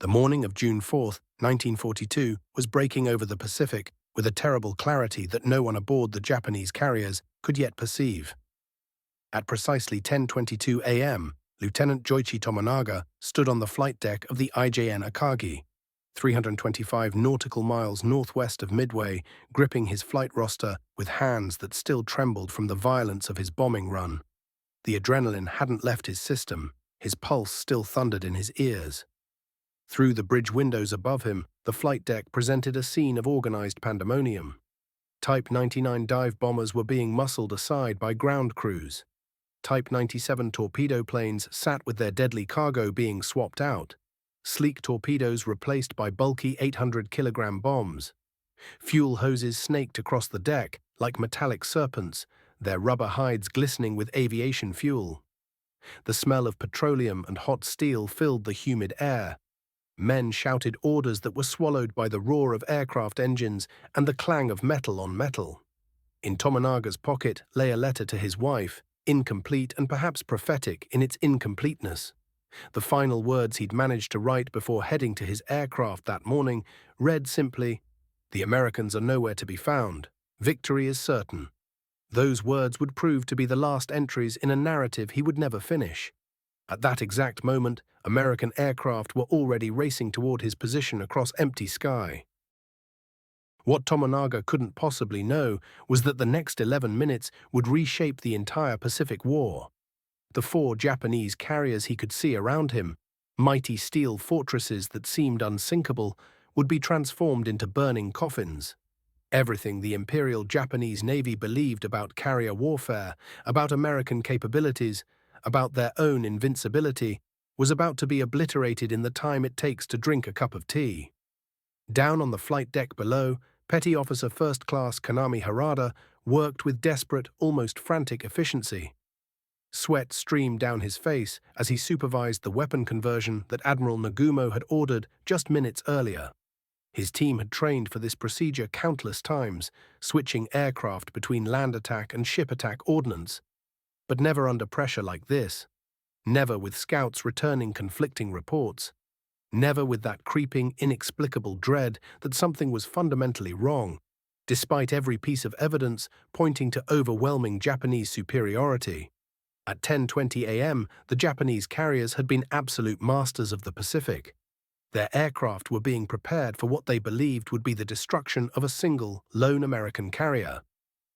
The morning of June 4, 1942, was breaking over the Pacific with a terrible clarity that no one aboard the Japanese carriers could yet perceive. At precisely 10:22 a.m., Lieutenant Joichi Tomonaga stood on the flight deck of the IJN Akagi, 325 nautical miles northwest of Midway, gripping his flight roster with hands that still trembled from the violence of his bombing run. The adrenaline hadn't left his system, his pulse still thundered in his ears. Through the bridge windows above him, the flight deck presented a scene of organized pandemonium. Type 99 dive bombers were being muscled aside by ground crews. Type 97 torpedo planes sat with their deadly cargo being swapped out. Sleek torpedoes replaced by bulky 800-kilogram bombs. Fuel hoses snaked across the deck like metallic serpents, their rubber hides glistening with aviation fuel. The smell of petroleum and hot steel filled the humid air. Men shouted orders that were swallowed by the roar of aircraft engines and the clang of metal on metal. In Tomonaga's pocket lay a letter to his wife, incomplete and perhaps prophetic in its incompleteness. The final words he'd managed to write before heading to his aircraft that morning read simply, "The Americans are nowhere to be found. Victory is certain." Those words would prove to be the last entries in a narrative he would never finish. At that exact moment, American aircraft were already racing toward his position across empty sky. What Tomonaga couldn't possibly know was that the next 11 minutes would reshape the entire Pacific War. The 4 Japanese carriers he could see around him, mighty steel fortresses that seemed unsinkable, would be transformed into burning coffins. Everything the Imperial Japanese Navy believed about carrier warfare, about American capabilities, about their own invincibility, was about to be obliterated in the time it takes to drink a cup of tea. Down on the flight deck below, Petty Officer First Class Kanami Harada worked with desperate, almost frantic efficiency. Sweat streamed down his face as he supervised the weapon conversion that Admiral Nagumo had ordered just minutes earlier. His team had trained for this procedure countless times, switching aircraft between land attack and ship attack ordnance, but never under pressure like this. Never with scouts returning conflicting reports. Never with that creeping, inexplicable dread that something was fundamentally wrong, despite every piece of evidence pointing to overwhelming Japanese superiority. At 10:20 a.m., the Japanese carriers had been absolute masters of the Pacific. Their aircraft were being prepared for what they believed would be the destruction of a single, lone American carrier.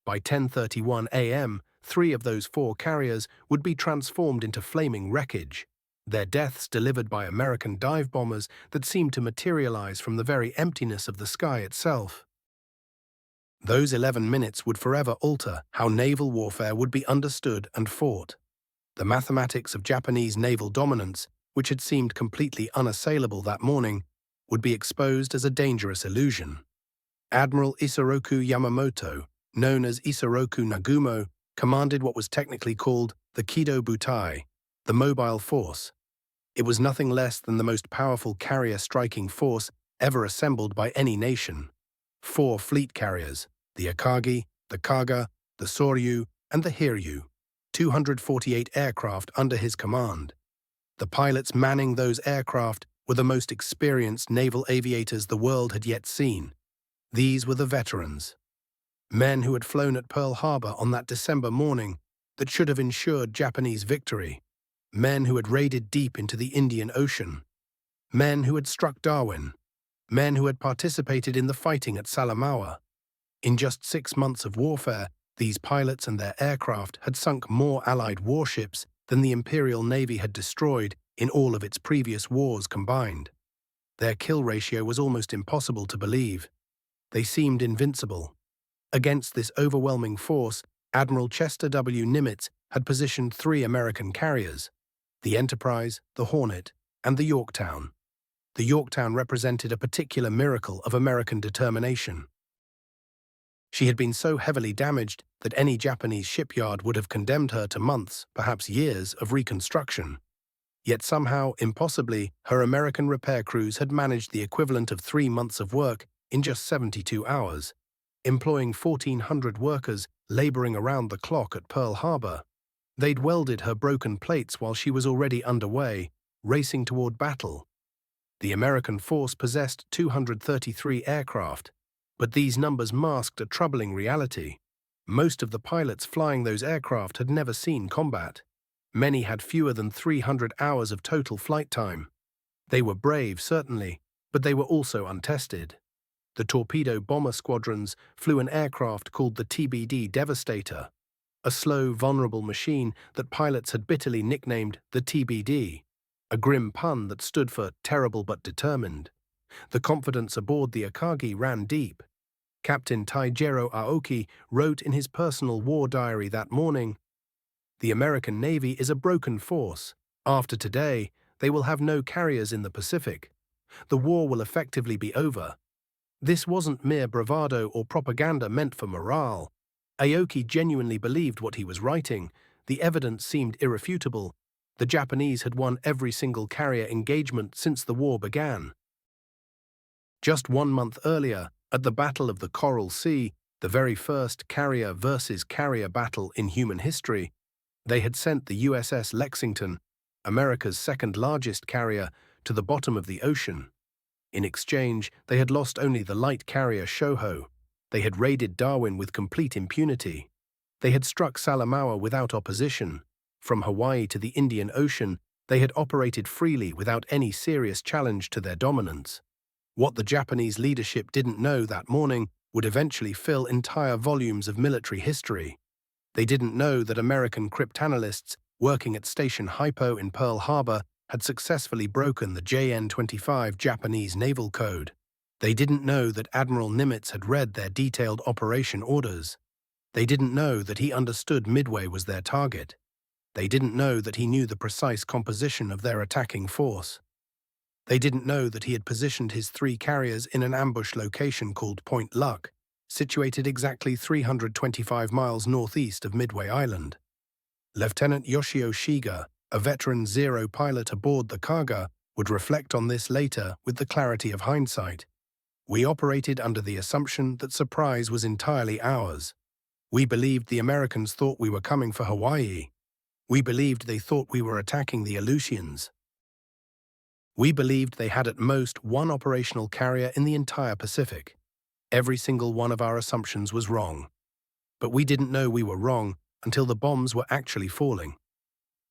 By 10:31 a.m., 3 of those 4 carriers would be transformed into flaming wreckage, their deaths delivered by American dive bombers that seemed to materialize from the very emptiness of the sky itself. Those 11 minutes would forever alter how naval warfare would be understood and fought. The mathematics of Japanese naval dominance, which had seemed completely unassailable that morning, would be exposed as a dangerous illusion. Admiral Isoroku Yamamoto, known as Isoroku Nagumo, commanded what was technically called the Kido Butai, the mobile force. It was nothing less than the most powerful carrier-striking force ever assembled by any nation. 4 fleet carriers, the Akagi, the Kaga, the Soryu, and the Hiryu, 248 aircraft under his command. The pilots manning those aircraft were the most experienced naval aviators the world had yet seen. These were the veterans. Men who had flown at Pearl Harbor on that December morning that should have ensured Japanese victory. Men who had raided deep into the Indian Ocean. Men who had struck Darwin. Men who had participated in the fighting at Salamaua. In just 6 months of warfare, these pilots and their aircraft had sunk more Allied warships than the Imperial Navy had destroyed in all of its previous wars combined. Their kill ratio was almost impossible to believe. They seemed invincible. Against this overwhelming force, Admiral Chester W. Nimitz had positioned 3 American carriers, the Enterprise, the Hornet, and the Yorktown. The Yorktown represented a particular miracle of American determination. She had been so heavily damaged that any Japanese shipyard would have condemned her to months, perhaps years, of reconstruction. Yet somehow, impossibly, her American repair crews had managed the equivalent of 3 months of work in just 72 hours, employing 1,400 workers laboring around the clock at Pearl Harbor. They'd welded her broken plates while she was already underway, racing toward battle. The American force possessed 233 aircraft, but these numbers masked a troubling reality. Most of the pilots flying those aircraft had never seen combat. Many had fewer than 300 hours of total flight time. They were brave, certainly, but they were also untested. The torpedo bomber squadrons flew an aircraft called the TBD Devastator, a slow, vulnerable machine that pilots had bitterly nicknamed the TBD, a grim pun that stood for terrible but determined. The confidence aboard the Akagi ran deep. Captain Taijiro Aoki wrote in his personal war diary that morning, "The American Navy is a broken force. After today, they will have no carriers in the Pacific. The war will effectively be over." This wasn't mere bravado or propaganda meant for morale. Aoki genuinely believed what he was writing. The evidence seemed irrefutable. The Japanese had won every single carrier engagement since the war began. Just 1 month earlier, at the Battle of the Coral Sea, the very first carrier versus carrier battle in human history, they had sent the USS Lexington, America's second-largest carrier, to the bottom of the ocean. In exchange, they had lost only the light carrier Shoho. They had raided Darwin with complete impunity. They had struck Salamaua without opposition. From Hawaii to the Indian Ocean, they had operated freely without any serious challenge to their dominance. What the Japanese leadership didn't know that morning would eventually fill entire volumes of military history. They didn't know that American cryptanalysts working at Station Hypo in Pearl Harbor had successfully broken the JN-25 Japanese Naval Code. They didn't know that Admiral Nimitz had read their detailed operation orders. They didn't know that he understood Midway was their target. They didn't know that he knew the precise composition of their attacking force. They didn't know that he had positioned his 3 carriers in an ambush location called Point Luck, situated exactly 325 miles northeast of Midway Island. Lieutenant Yoshio Shiga, a veteran Zero pilot aboard the Kaga, would reflect on this later with the clarity of hindsight. "We operated under the assumption that surprise was entirely ours. We believed the Americans thought we were coming for Hawaii. We believed they thought we were attacking the Aleutians. We believed they had at most 1 operational carrier in the entire Pacific. Every single one of our assumptions was wrong. But we didn't know we were wrong until the bombs were actually falling."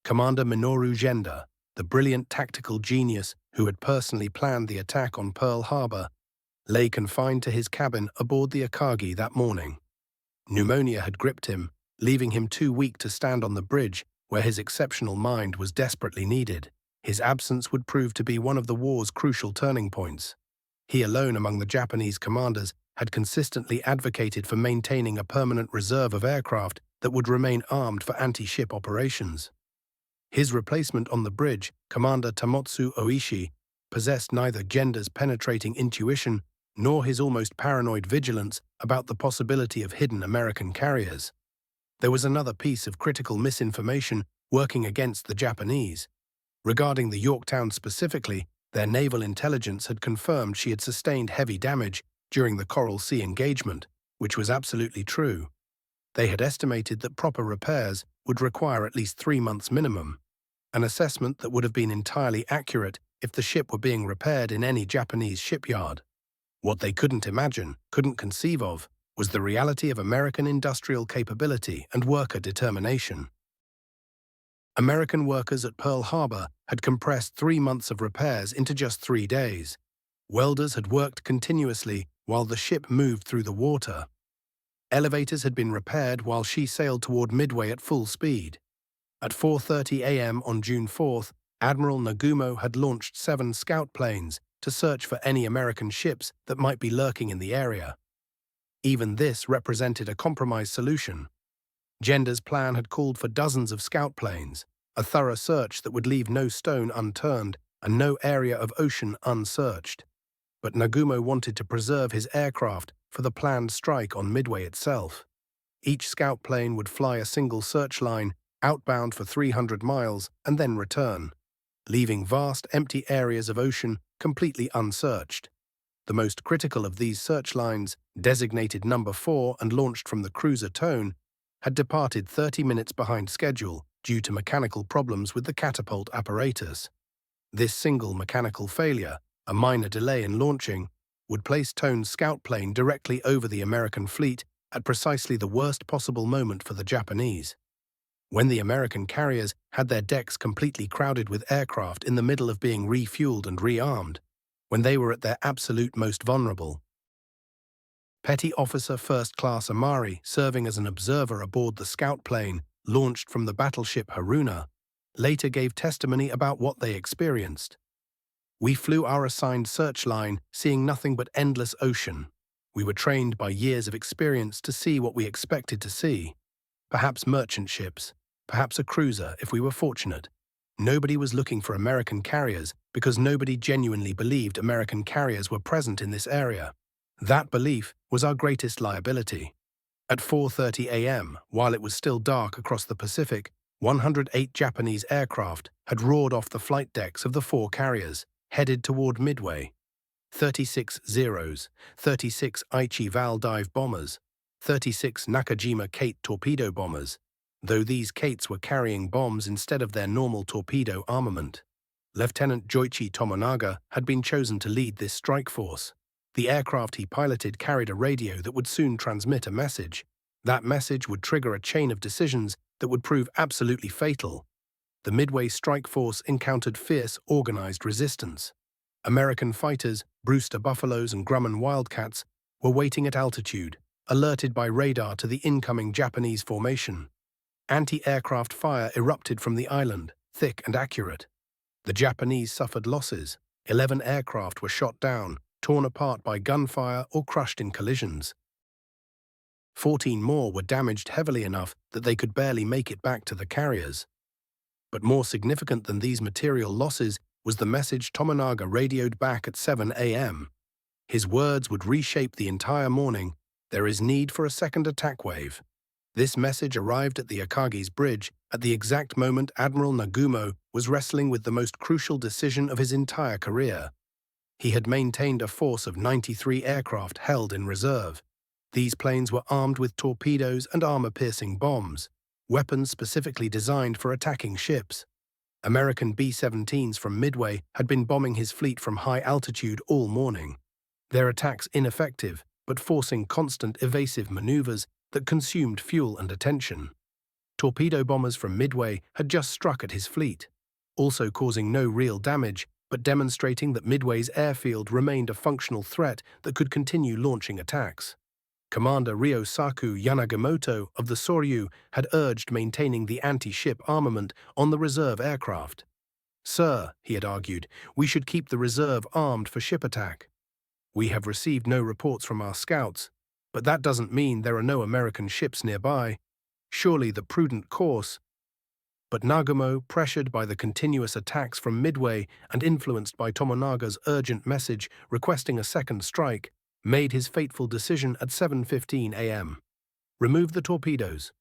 Commander Minoru Genda, the brilliant tactical genius who had personally planned the attack on Pearl Harbor, lay confined to his cabin aboard the Akagi that morning. Pneumonia had gripped him, leaving him too weak to stand on the bridge where his exceptional mind was desperately needed. His absence would prove to be one of the war's crucial turning points. He alone among the Japanese commanders had consistently advocated for maintaining a permanent reserve of aircraft that would remain armed for anti-ship operations. His replacement on the bridge, Commander Tamotsu Oishi, possessed neither Genda's penetrating intuition nor his almost paranoid vigilance about the possibility of hidden American carriers. There was another piece of critical misinformation working against the Japanese. Regarding the Yorktown specifically, their naval intelligence had confirmed she had sustained heavy damage during the Coral Sea engagement, which was absolutely true. They had estimated that proper repairs would require at least 3 months minimum, an assessment that would have been entirely accurate if the ship were being repaired in any Japanese shipyard. What they couldn't imagine, couldn't conceive of, was the reality of American industrial capability and worker determination. American workers at Pearl Harbor had compressed 3 months of repairs into just 3 days. Welders had worked continuously while the ship moved through the water. Elevators had been repaired while she sailed toward Midway at full speed. At 4:30 a.m. on June 4th, Admiral Nagumo had launched 7 scout planes to search for any American ships that might be lurking in the area. Even this represented a compromise solution. Genda's plan had called for dozens of scout planes, a thorough search that would leave no stone unturned and no area of ocean unsearched. But Nagumo wanted to preserve his aircraft for the planned strike on Midway itself. Each scout plane would fly a single search line outbound for 300 miles and then return, leaving vast empty areas of ocean completely unsearched. The most critical of these search lines, designated Number 4 and launched from the cruiser Tone, had departed 30 minutes behind schedule due to mechanical problems with the catapult apparatus. This single mechanical failure, A minor delay in launching would place Tone's scout plane directly over the American fleet at precisely the worst possible moment for the Japanese. When the American carriers had their decks completely crowded with aircraft in the middle of being refueled and rearmed, when they were at their absolute most vulnerable. Petty Officer First Class Amari, serving as an observer aboard the scout plane launched from the battleship Haruna, later gave testimony about what they experienced. "We flew our assigned searchline, seeing nothing but endless ocean. We were trained by years of experience to see what we expected to see. Perhaps merchant ships, perhaps a cruiser if we were fortunate. Nobody was looking for American carriers because nobody genuinely believed American carriers were present in this area. That belief was our greatest liability." At 4:30 a.m., while it was still dark across the Pacific, 108 Japanese aircraft had roared off the flight decks of the four carriers, headed toward Midway. 36 Zeros, 36 Aichi Val dive bombers, 36 Nakajima Kate torpedo bombers, though these Kates were carrying bombs instead of their normal torpedo armament. Lieutenant Joichi Tomonaga had been chosen to lead this strike force. The aircraft he piloted carried a radio that would soon transmit a message. That message would trigger a chain of decisions that would prove absolutely fatal. The Midway strike force encountered fierce, organized resistance. American fighters, Brewster Buffaloes and Grumman Wildcats, were waiting at altitude, alerted by radar to the incoming Japanese formation. Anti-aircraft fire erupted from the island, thick and accurate. The Japanese suffered losses. 11 aircraft were shot down, torn apart by gunfire or crushed in collisions. 14 more were damaged heavily enough that they could barely make it back to the carriers. But more significant than these material losses was the message Tomonaga radioed back at 7 a.m. His words would reshape the entire morning. "There is need for a second attack wave." This message arrived at the Akagi's bridge at the exact moment Admiral Nagumo was wrestling with the most crucial decision of his entire career. He had maintained a force of 93 aircraft held in reserve. These planes were armed with torpedoes and armor-piercing bombs, weapons specifically designed for attacking ships. American B-17s from Midway had been bombing his fleet from high altitude all morning. Their attacks ineffective, but forcing constant evasive maneuvers that consumed fuel and attention. Torpedo bombers from Midway had just struck at his fleet, also causing no real damage, but demonstrating that Midway's airfield remained a functional threat that could continue launching attacks. Commander Ryosaku Yanagimoto of the Soryu had urged maintaining the anti-ship armament on the reserve aircraft. "Sir," he had argued, "we should keep the reserve armed for ship attack. We have received no reports from our scouts, but that doesn't mean there are no American ships nearby. Surely the prudent course—" But Nagumo, pressured by the continuous attacks from Midway and influenced by Tomonaga's urgent message requesting a second strike, made his fateful decision at 7:15 a.m. Remove the torpedoes.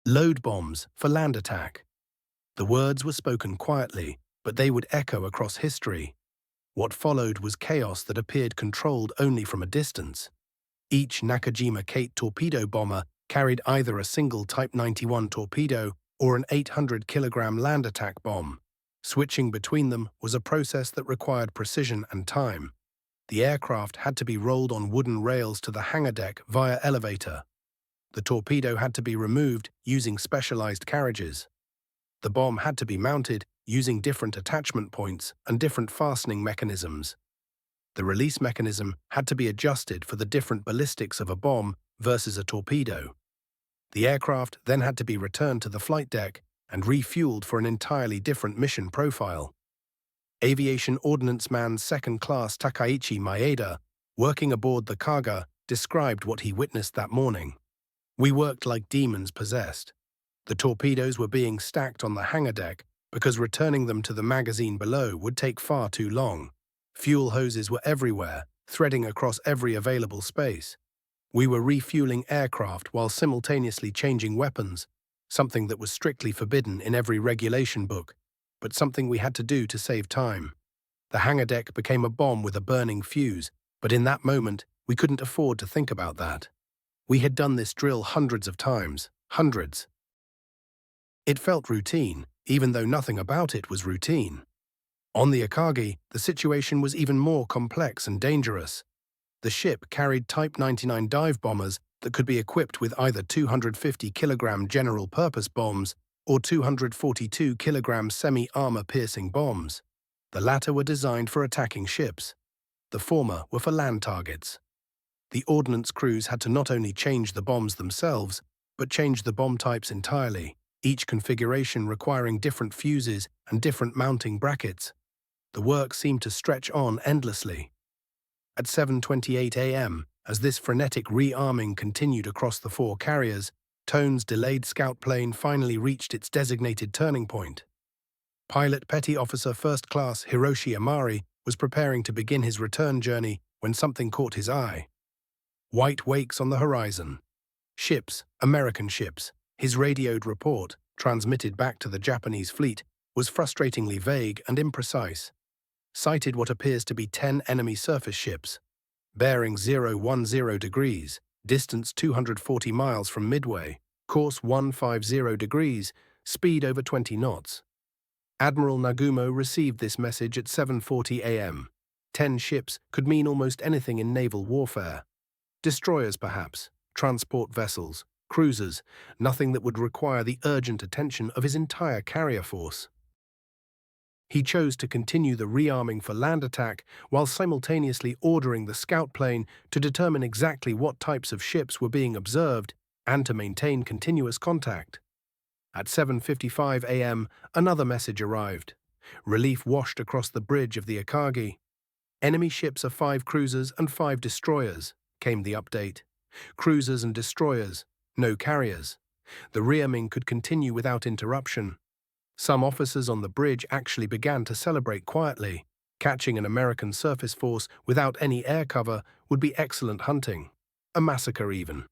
Load bombs for land attack. The words were spoken quietly, but they would echo across history. What followed was chaos that appeared controlled only from a distance. Each Nakajima Kate torpedo bomber carried either a single Type 91 torpedo or an 800-kilogram land attack bomb. Switching between them was a process that required precision and time. The aircraft had to be rolled on wooden rails to the hangar deck via elevator. The torpedo had to be removed using specialized carriages. The bomb had to be mounted using different attachment points and different fastening mechanisms. The release mechanism had to be adjusted for the different ballistics of a bomb versus a torpedo. The aircraft then had to be returned to the flight deck and refueled for an entirely different mission profile. Aviation Ordnance Man Second Class Takaichi Maeda, working aboard the Kaga, described what he witnessed that morning. "We worked like demons possessed. The torpedoes were being stacked on the hangar deck because returning them to the magazine below would take far too long. Fuel hoses were everywhere, threading across every available space. We were refueling aircraft while simultaneously changing weapons, something that was strictly forbidden in every regulation book, but something we had to do to save time. The hangar deck became a bomb with a burning fuse, but in that moment, we couldn't afford to think about that. We had done this drill hundreds of times, hundreds. It felt routine, even though nothing about it was routine. On the Akagi, the situation was even more complex and dangerous. The ship carried Type 99 dive bombers that could be equipped with either 250-kilogram general-purpose bombs or 242-kilogram semi-armor-piercing bombs. The latter were designed for attacking ships. The former were for land targets. The ordnance crews had to not only change the bombs themselves, but change the bomb types entirely, each configuration requiring different fuses and different mounting brackets. The work seemed to stretch on endlessly. At 7:28 a.m., as this frenetic rearming continued across the four carriers, Tone's delayed scout plane finally reached its designated turning point. Pilot Petty Officer First Class Hiroshi Amari was preparing to begin his return journey when something caught his eye. White wakes on the horizon. Ships, American ships. His radioed report, transmitted back to the Japanese fleet, was frustratingly vague and imprecise. Cited what appears to be 10 enemy surface ships. Bearing 010 degrees, distance 240 miles from Midway, course 150 degrees, speed over 20 knots. Admiral Nagumo received this message at 7:40 a.m. 10 ships could mean almost anything in naval warfare. Destroyers, perhaps, transport vessels, cruisers, nothing that would require the urgent attention of his entire carrier force. He chose to continue the rearming for land attack while simultaneously ordering the scout plane to determine exactly what types of ships were being observed and to maintain continuous contact. At 7:55 a.m., another message arrived. Relief washed across the bridge of the Akagi. Enemy ships are 5 cruisers and 5 destroyers, came the update. Cruisers and destroyers, no carriers. The rearming could continue without interruption. Some officers on the bridge actually began to celebrate quietly. Catching an American surface force without any air cover would be excellent hunting. A massacre even.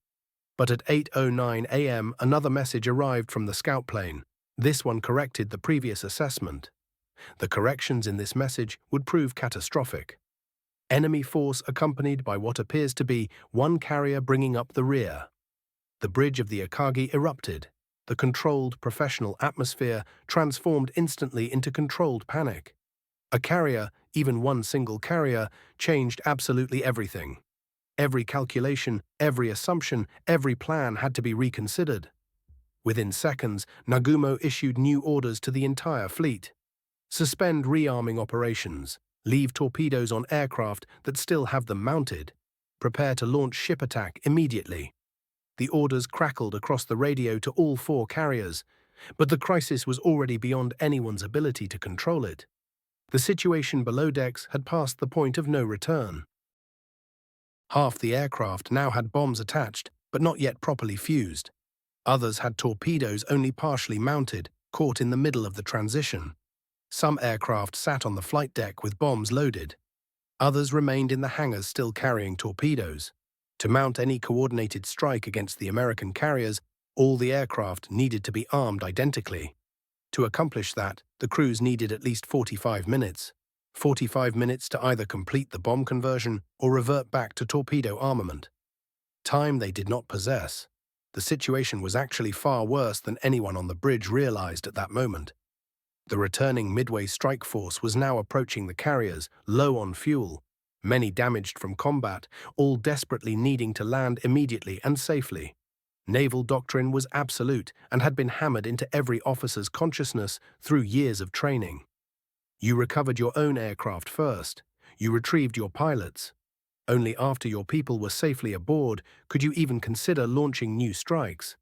But at 8:09 a.m. another message arrived from the scout plane. This one corrected the previous assessment. The corrections in this message would prove catastrophic. Enemy force accompanied by what appears to be one carrier bringing up the rear. The bridge of the Akagi erupted. The controlled, professional atmosphere transformed instantly into controlled panic. A carrier, even one single carrier, changed absolutely everything. Every calculation, every assumption, every plan had to be reconsidered. Within seconds, Nagumo issued new orders to the entire fleet. Suspend rearming operations. Leave torpedoes on aircraft that still have them mounted. Prepare to launch ship attack immediately. The orders crackled across the radio to all 4 carriers, but the crisis was already beyond anyone's ability to control it. The situation below decks had passed the point of no return. Half the aircraft now had bombs attached, but not yet properly fused. Others had torpedoes only partially mounted, caught in the middle of the transition. Some aircraft sat on the flight deck with bombs loaded. Others remained in the hangars still carrying torpedoes. To mount any coordinated strike against the American carriers, all the aircraft needed to be armed identically. To accomplish that, the crews needed at least 45 minutes. 45 minutes to either complete the bomb conversion or revert back to torpedo armament. Time they did not possess. The situation was actually far worse than anyone on the bridge realized at that moment. The returning Midway strike force was now approaching the carriers, low on fuel, many damaged from combat, all desperately needing to land immediately and safely. Naval doctrine was absolute and had been hammered into every officer's consciousness through years of training. You recovered your own aircraft first. You retrieved your pilots. Only after your people were safely aboard could you even consider launching new strikes.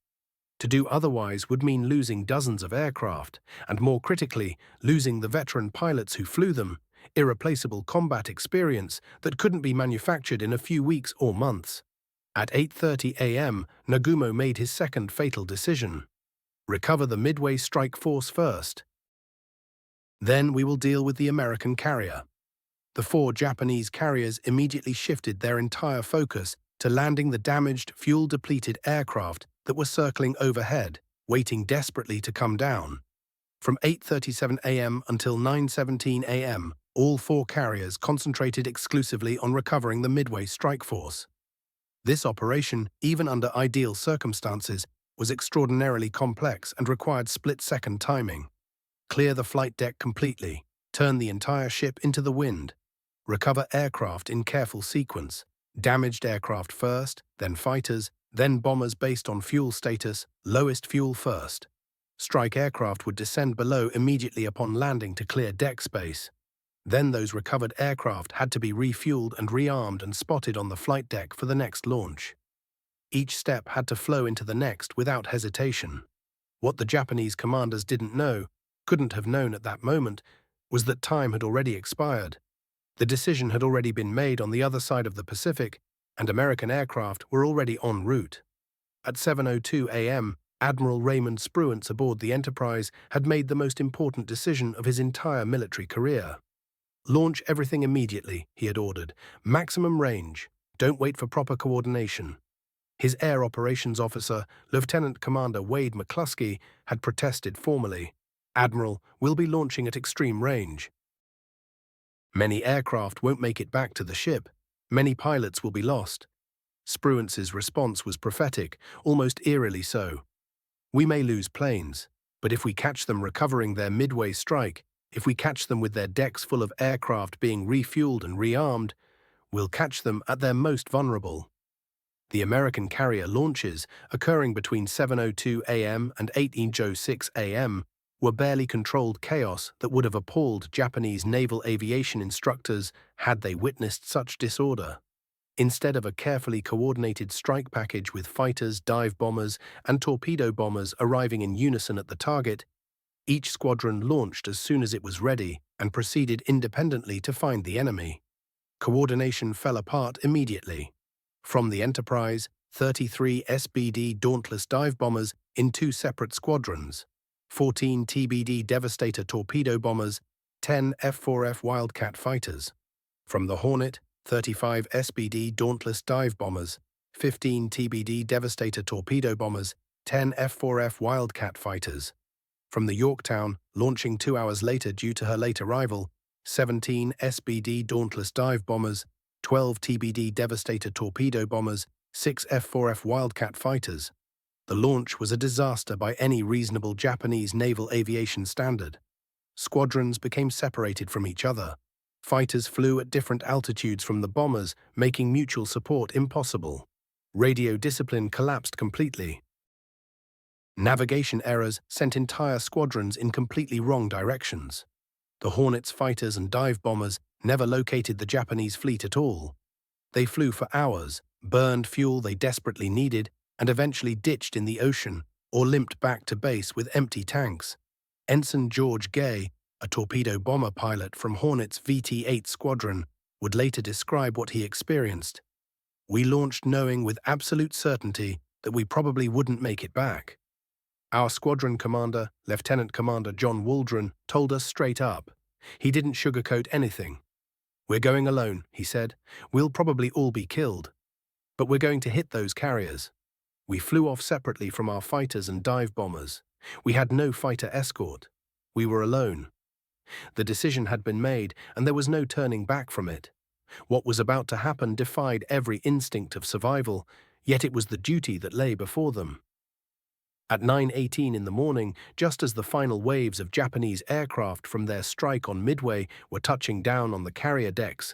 To do otherwise would mean losing dozens of aircraft, and more critically, losing the veteran pilots who flew them, irreplaceable combat experience that couldn't be manufactured in a few weeks or months. At 8:30 a.m., Nagumo made his second fatal decision. Recover the Midway strike force first. Then we will deal with the American carrier. The 4 Japanese carriers immediately shifted their entire focus to landing the damaged, fuel-depleted aircraft that were circling overhead, waiting desperately to come down. From 8:37 a.m. until 9:17 a.m., all 4 carriers concentrated exclusively on recovering the Midway strike force. This operation, even under ideal circumstances, was extraordinarily complex and required split-second timing. Clear the flight deck completely. turn the entire ship into the wind, recover aircraft in careful sequence, damaged aircraft first, then fighters, then bombers based on fuel status, lowest fuel first. Strike aircraft would descend below immediately upon landing to clear deck space. Then those recovered aircraft had to be refueled and rearmed and spotted on the flight deck for the next launch. Each step had to flow into the next without hesitation. What the Japanese commanders didn't know, couldn't have known at that moment, was that time had already expired. The decision had already been made on the other side of the Pacific, and American aircraft were already en route. At 7:02 a.m., Admiral Raymond Spruance aboard the Enterprise had made the most important decision of his entire military career. "Launch everything immediately," he had ordered. "Maximum range. Don't wait for proper coordination." His air operations officer, Lieutenant Commander Wade McCluskey, had protested formally. "Admiral, we'll be launching at extreme range. Many aircraft won't make it back to the ship. Many pilots will be lost." Spruance's response was prophetic, almost eerily so. "We may lose planes, but if we catch them recovering their midway strike, if we catch them with their decks full of aircraft being refueled and rearmed, we'll catch them at their most vulnerable." The American carrier launches, occurring between 7:02 a.m. and 8:06 a.m., were barely controlled chaos that would have appalled Japanese naval aviation instructors had they witnessed such disorder. Instead of a carefully coordinated strike package with fighters, dive bombers, and torpedo bombers arriving in unison at the target, each squadron launched as soon as it was ready and proceeded independently to find the enemy. Coordination fell apart immediately. From the Enterprise, 33 SBD Dauntless dive bombers in 2 separate squadrons, 14 TBD Devastator torpedo bombers, 10 F-4F Wildcat fighters. From the Hornet, 35 SBD Dauntless dive bombers, 15 TBD Devastator torpedo bombers, 10 F-4F Wildcat fighters. From the Yorktown, launching 2 hours later due to her late arrival, 17 SBD Dauntless dive bombers, 12 TBD Devastator torpedo bombers, 6 F-4F Wildcat fighters. The launch was a disaster by any reasonable Japanese naval aviation standard. Squadrons became separated from each other. Fighters flew at different altitudes from the bombers, making mutual support impossible. Radio discipline collapsed completely. Navigation errors sent entire squadrons in completely wrong directions. The Hornet's fighters and dive bombers never located the Japanese fleet at all. They flew for hours, burned fuel they desperately needed, and eventually ditched in the ocean or limped back to base with empty tanks. Ensign George Gay, a torpedo bomber pilot from Hornet's VT-8 squadron, would later describe what he experienced. "We launched knowing with absolute certainty that we probably wouldn't make it back. Our squadron commander, Lieutenant Commander John Waldron, told us straight up. He didn't sugarcoat anything. 'We're going alone,' he said. 'We'll probably all be killed. But we're going to hit those carriers.' We flew off separately from our fighters and dive bombers. We had no fighter escort. We were alone. The decision had been made, and there was no turning back from it. What was about to happen defied every instinct of survival, yet it was the duty that lay before them." At 9:18 in the morning, just as the final waves of Japanese aircraft from their strike on Midway were touching down on the carrier decks,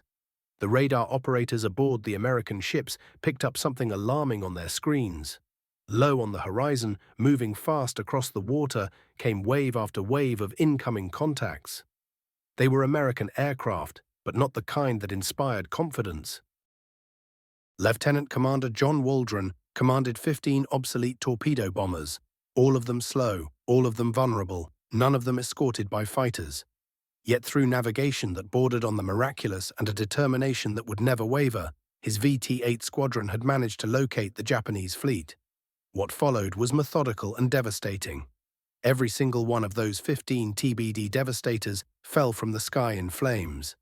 the radar operators aboard the American ships picked up something alarming on their screens. Low on the horizon, moving fast across the water, came wave after wave of incoming contacts. They were American aircraft, but not the kind that inspired confidence. Lieutenant Commander John Waldron commanded 15 obsolete torpedo bombers, all of them slow, all of them vulnerable, none of them escorted by fighters. Yet through navigation that bordered on the miraculous and a determination that would never waver, his VT-8 squadron had managed to locate the Japanese fleet. What followed was methodical and devastating. Every single one of those 15 TBD Devastators fell from the sky in flames.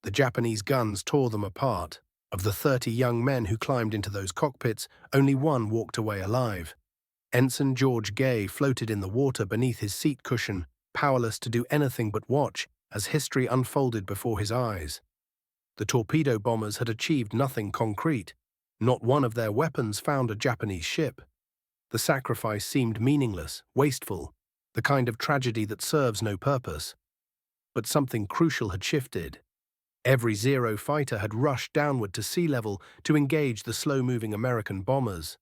The Japanese guns tore them apart. Of the 30 young men who climbed into those cockpits, only one walked away alive. Ensign George Gay floated in the water beneath his seat cushion, powerless to do anything but watch as history unfolded before his eyes. The torpedo bombers had achieved nothing concrete. Not one of their weapons found a Japanese ship. The sacrifice seemed meaningless, wasteful, the kind of tragedy that serves no purpose. But something crucial had shifted. Every Zero fighter had rushed downward to sea level to engage the slow-moving American bombers.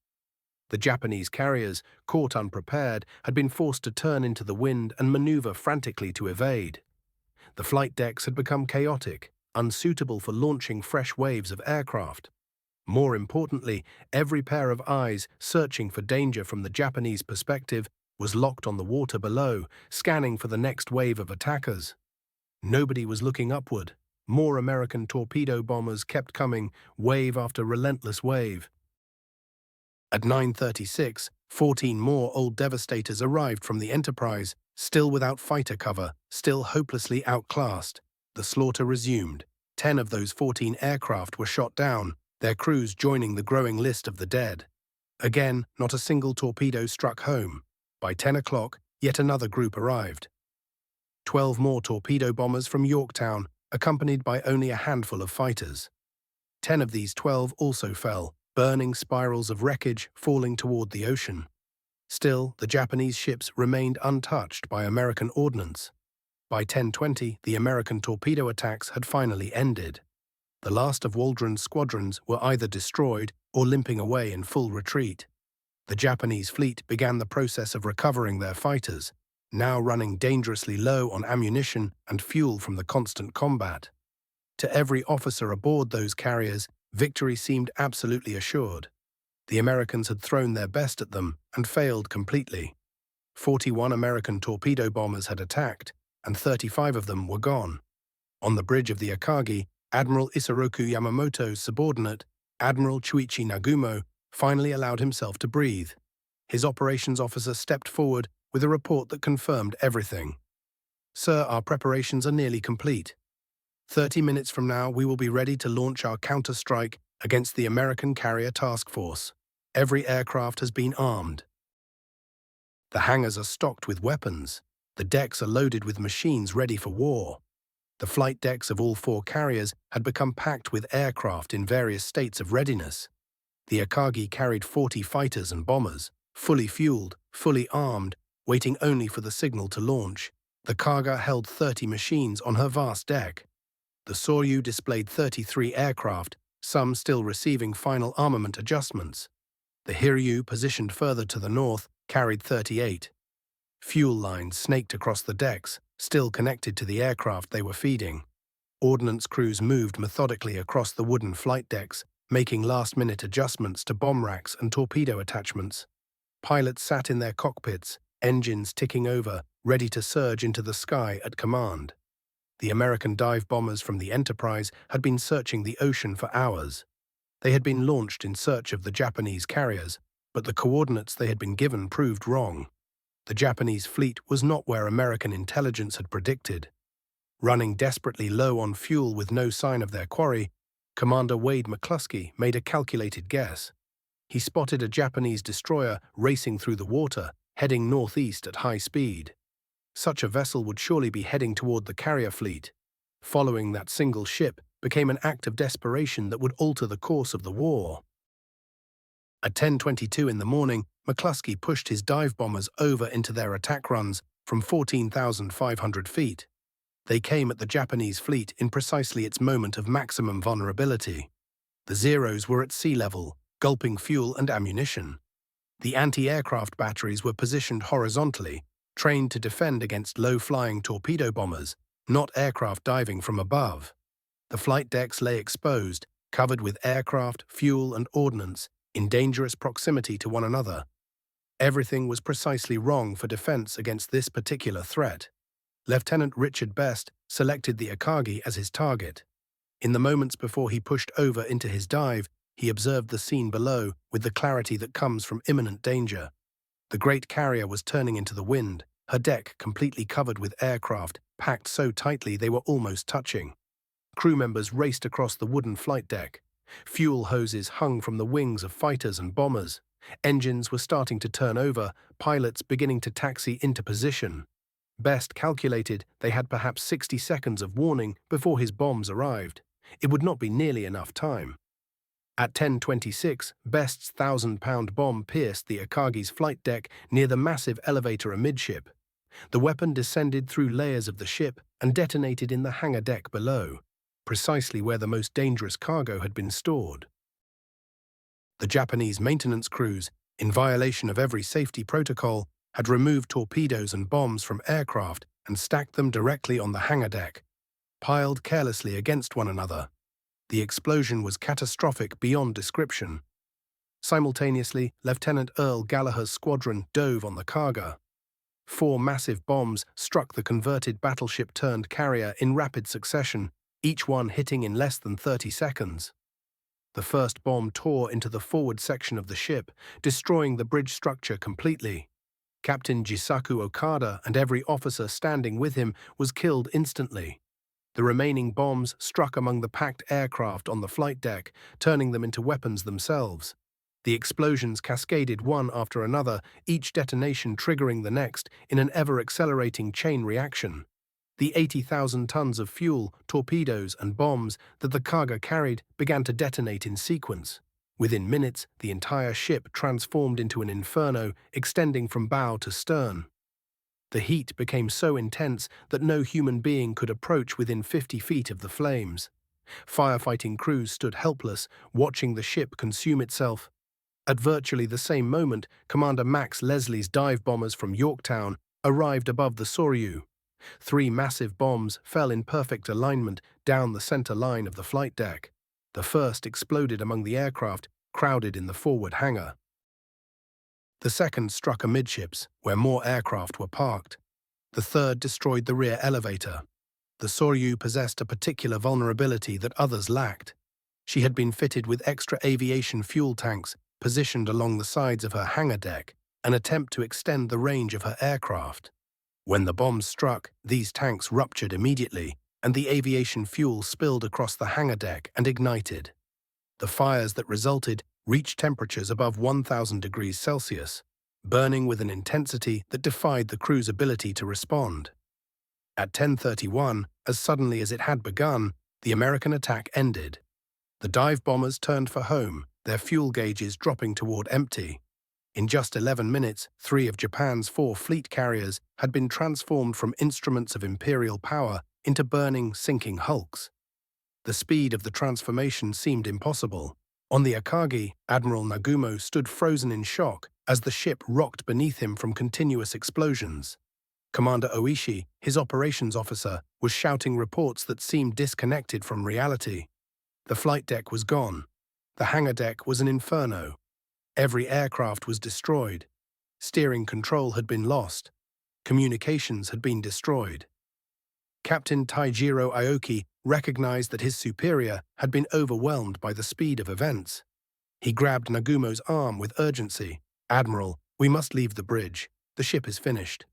The Japanese carriers, caught unprepared, had been forced to turn into the wind and maneuver frantically to evade. The flight decks had become chaotic, unsuitable for launching fresh waves of aircraft. More importantly, every pair of eyes searching for danger from the Japanese perspective was locked on the water below, scanning for the next wave of attackers. Nobody was looking upward. More American torpedo bombers kept coming, wave after relentless wave. At 9:36, 14 more old Devastators arrived from the Enterprise, still without fighter cover, still hopelessly outclassed. The slaughter resumed. 10 of those 14 aircraft were shot down, their crews joining the growing list of the dead. Again, not a single torpedo struck home. By 10 o'clock, yet another group arrived. 12 more torpedo bombers from Yorktown, accompanied by only a handful of fighters. 10 of these 12 also fell, burning spirals of wreckage falling toward the ocean. Still, the Japanese ships remained untouched by American ordnance. By 10:20, the American torpedo attacks had finally ended. The last of Waldron's squadrons were either destroyed or limping away in full retreat. The Japanese fleet began the process of recovering their fighters, now running dangerously low on ammunition and fuel from the constant combat. To every officer aboard those carriers, victory seemed absolutely assured. The Americans had thrown their best at them and failed completely. 41 American torpedo bombers had attacked, and 35 of them were gone. On the bridge of the Akagi, Admiral Isoroku Yamamoto's subordinate, Admiral Chuichi Nagumo, finally allowed himself to breathe. His operations officer stepped forward with a report that confirmed everything. "Sir, our preparations are nearly complete. 30 minutes from now, we will be ready to launch our counter-strike against the American carrier task force. Every aircraft has been armed. The hangars are stocked with weapons. The decks are loaded with machines ready for war." The flight decks of all 4 carriers had become packed with aircraft in various states of readiness. The Akagi carried 40 fighters and bombers, fully fueled, fully armed, waiting only for the signal to launch. The Kaga held 30 machines on her vast deck. The Soryu displayed 33 aircraft, some still receiving final armament adjustments. The Hiryu, positioned further to the north, carried 38. Fuel lines snaked across the decks, still connected to the aircraft they were feeding. Ordnance crews moved methodically across the wooden flight decks, making last-minute adjustments to bomb racks and torpedo attachments. Pilots sat in their cockpits, engines ticking over, ready to surge into the sky at command. The American dive bombers from the Enterprise had been searching the ocean for hours. They had been launched in search of the Japanese carriers, but the coordinates they had been given proved wrong. The Japanese fleet was not where American intelligence had predicted. Running desperately low on fuel with no sign of their quarry, Commander Wade McCluskey made a calculated guess. He spotted a Japanese destroyer racing through the water, heading northeast at high speed. Such a vessel would surely be heading toward the carrier fleet. Following that single ship became an act of desperation that would alter the course of the war. At 10:22 in the morning, McCluskey pushed his dive bombers over into their attack runs from 14,500 feet. They came at the Japanese fleet in precisely its moment of maximum vulnerability. The Zeros were at sea level, gulping fuel and ammunition. The anti-aircraft batteries were positioned horizontally, trained to defend against low-flying torpedo bombers, not aircraft diving from above. The flight decks lay exposed, covered with aircraft, fuel, and ordnance, in dangerous proximity to one another. Everything was precisely wrong for defense against this particular threat. Lieutenant Richard Best selected the Akagi as his target. In the moments before he pushed over into his dive, he observed the scene below with the clarity that comes from imminent danger. The great carrier was turning into the wind, her deck completely covered with aircraft, packed so tightly they were almost touching. Crew members raced across the wooden flight deck. Fuel hoses hung from the wings of fighters and bombers. Engines were starting to turn over, pilots beginning to taxi into position. Best calculated they had perhaps 60 seconds of warning before his bombs arrived. It would not be nearly enough time. At 10:26, Best's 1,000-pound bomb pierced the Akagi's flight deck near the massive elevator amidship. The weapon descended through layers of the ship and detonated in the hangar deck below, precisely where the most dangerous cargo had been stored. The Japanese maintenance crews, in violation of every safety protocol, had removed torpedoes and bombs from aircraft and stacked them directly on the hangar deck, piled carelessly against one another. The explosion was catastrophic beyond description. Simultaneously, Lieutenant Earl Gallagher's squadron dove on the cargo. 4 massive bombs struck the converted battleship-turned-carrier in rapid succession, each one hitting in less than 30 seconds. The first bomb tore into the forward section of the ship, destroying the bridge structure completely. Captain Jisaku Okada and every officer standing with him was killed instantly. The remaining bombs struck among the packed aircraft on the flight deck, turning them into weapons themselves. The explosions cascaded one after another, each detonation triggering the next in an ever-accelerating chain reaction. The 80,000 tons of fuel, torpedoes, and bombs that the cargo carried began to detonate in sequence. Within minutes, the entire ship transformed into an inferno extending from bow to stern. The heat became so intense that no human being could approach within 50 feet of the flames. Firefighting crews stood helpless, watching the ship consume itself. At virtually the same moment, Commander Max Leslie's dive bombers from Yorktown arrived above the Soryu. 3 massive bombs fell in perfect alignment down the center line of the flight deck. The first exploded among the aircraft crowded in the forward hangar. The second struck amidships, where more aircraft were parked. The third destroyed the rear elevator. The Soryu possessed a particular vulnerability that others lacked. She had been fitted with extra aviation fuel tanks positioned along the sides of her hangar deck, an attempt to extend the range of her aircraft. When the bombs struck, these tanks ruptured immediately, and the aviation fuel spilled across the hangar deck and ignited. The fires that resulted reached temperatures above 1,000 degrees Celsius, burning with an intensity that defied the crew's ability to respond. At 10:31, as suddenly as it had begun, the American attack ended. The dive bombers turned for home, their fuel gauges dropping toward empty. In just 11 minutes, 3 of Japan's 4 fleet carriers had been transformed from instruments of imperial power into burning, sinking hulks. The speed of the transformation seemed impossible. On the Akagi, Admiral Nagumo stood frozen in shock as the ship rocked beneath him from continuous explosions. Commander Oishi, his operations officer, was shouting reports that seemed disconnected from reality. The flight deck was gone. The hangar deck was an inferno. Every aircraft was destroyed. Steering control had been lost. Communications had been destroyed. Captain Taijiro Aoki recognized that his superior had been overwhelmed by the speed of events. He grabbed Nagumo's arm with urgency. "Admiral, we must leave the bridge. The ship is finished.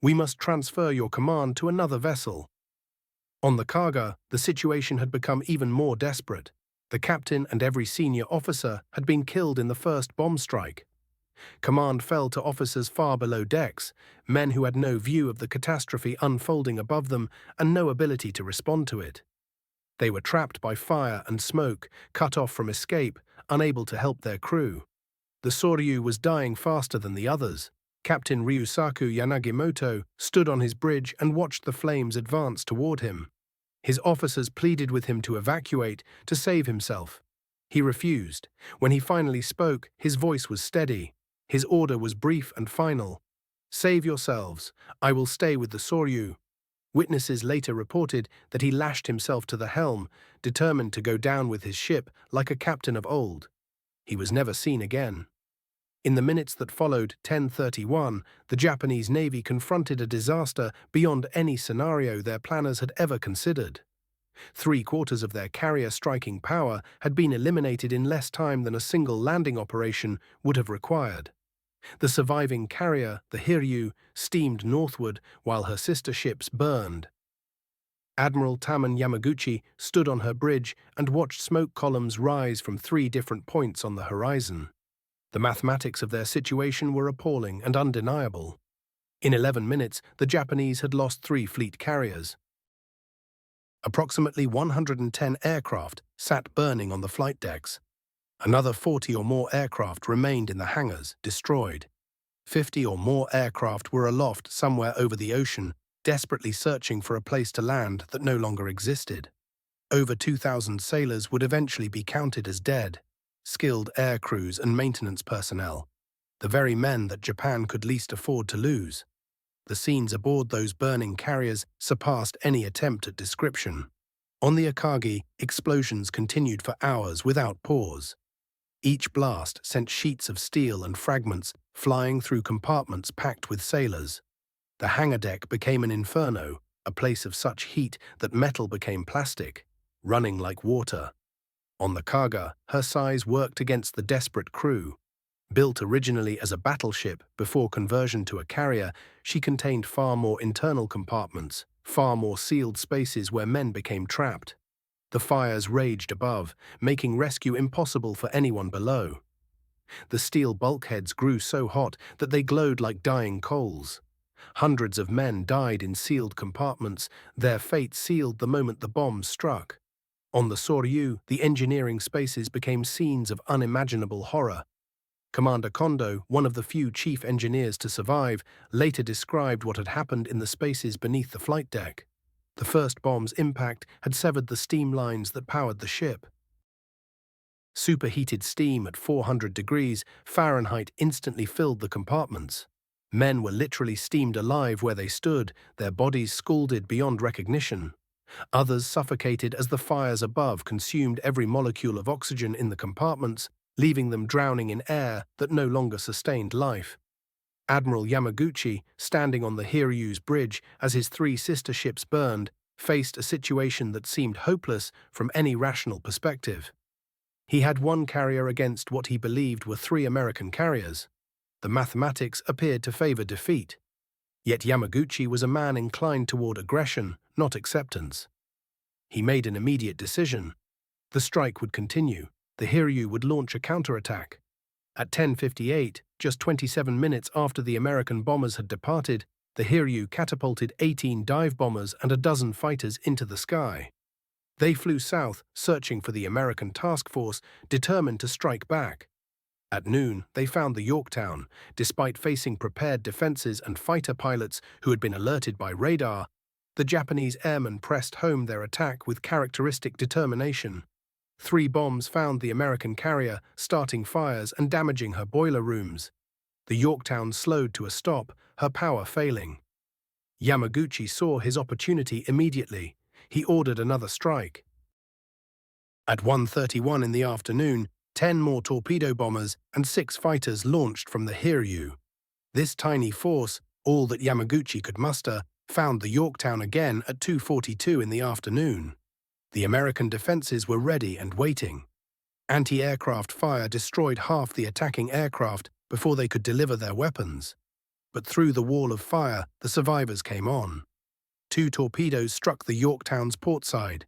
We must transfer your command to another vessel." On the Kaga, the situation had become even more desperate. The captain and every senior officer had been killed in the first bomb strike. Command fell to officers far below decks, men who had no view of the catastrophe unfolding above them and no ability to respond to it. They were trapped by fire and smoke, cut off from escape, unable to help their crew. The Soryu was dying faster than the others. Captain Ryusaku Yanagimoto stood on his bridge and watched the flames advance toward him. His officers pleaded with him to evacuate, to save himself. He refused. When he finally spoke, his voice was steady. His order was brief and final. "Save yourselves. I will stay with the Soryu." Witnesses later reported that he lashed himself to the helm, determined to go down with his ship like a captain of old. He was never seen again. In the minutes that followed 10:31, the Japanese Navy confronted a disaster beyond any scenario their planners had ever considered. 3/4 of their carrier striking power had been eliminated in less time than a single landing operation would have required. The surviving carrier, the Hiryu, steamed northward while her sister ships burned. Admiral Taman Yamaguchi stood on her bridge and watched smoke columns rise from 3 different points on the horizon. The mathematics of their situation were appalling and undeniable. In 11 minutes, the Japanese had lost 3 fleet carriers. Approximately 110 aircraft sat burning on the flight decks. Another 40 or more aircraft remained in the hangars, destroyed. 50 or more aircraft were aloft somewhere over the ocean, desperately searching for a place to land that no longer existed. Over 2,000 sailors would eventually be counted as dead, skilled air crews and maintenance personnel, the very men that Japan could least afford to lose. The scenes aboard those burning carriers surpassed any attempt at description. On the Akagi, explosions continued for hours without pause. Each blast sent sheets of steel and fragments flying through compartments packed with sailors. The hangar deck became an inferno, a place of such heat that metal became plastic, running like water. On the Kaga, her size worked against the desperate crew. Built originally as a battleship before conversion to a carrier, she contained far more internal compartments, far more sealed spaces where men became trapped. The fires raged above, making rescue impossible for anyone below. The steel bulkheads grew so hot that they glowed like dying coals. Hundreds of men died in sealed compartments, their fate sealed the moment the bombs struck. On the Soryu, the engineering spaces became scenes of unimaginable horror. Commander Kondo, one of the few chief engineers to survive, later described what had happened in the spaces beneath the flight deck. The first bomb's impact had severed the steam lines that powered the ship. Superheated steam at 400 degrees Fahrenheit instantly filled the compartments. Men were literally steamed alive where they stood, their bodies scalded beyond recognition. Others suffocated as the fires above consumed every molecule of oxygen in the compartments, leaving them drowning in air that no longer sustained life. Admiral Yamaguchi, standing on the Hiryu's bridge as his three sister ships burned, faced a situation that seemed hopeless from any rational perspective. He had one carrier against what he believed were three American carriers. The mathematics appeared to favor defeat. Yet Yamaguchi was a man inclined toward aggression, not acceptance. He made an immediate decision. The strike would continue. The Hiryu would launch a counterattack. At 10:58, just 27 minutes after the American bombers had departed, the Hiryu catapulted 18 dive bombers and a dozen fighters into the sky. They flew south, searching for the American task force, determined to strike back. At noon, they found the Yorktown. Despite facing prepared defenses and fighter pilots who had been alerted by radar, the Japanese airmen pressed home their attack with characteristic determination. 3 bombs found the American carrier, starting fires and damaging her boiler rooms. The Yorktown slowed to a stop, her power failing. Yamaguchi saw his opportunity immediately. He ordered another strike. At 1:31 in the afternoon, 10 more torpedo bombers and 6 fighters launched from the Hiryu. This tiny force, all that Yamaguchi could muster, found the Yorktown again at 2:42 in the afternoon. The American defenses were ready and waiting. Anti-aircraft fire destroyed half the attacking aircraft before they could deliver their weapons. But through the wall of fire, the survivors came on. 2 torpedoes struck the Yorktown's port side.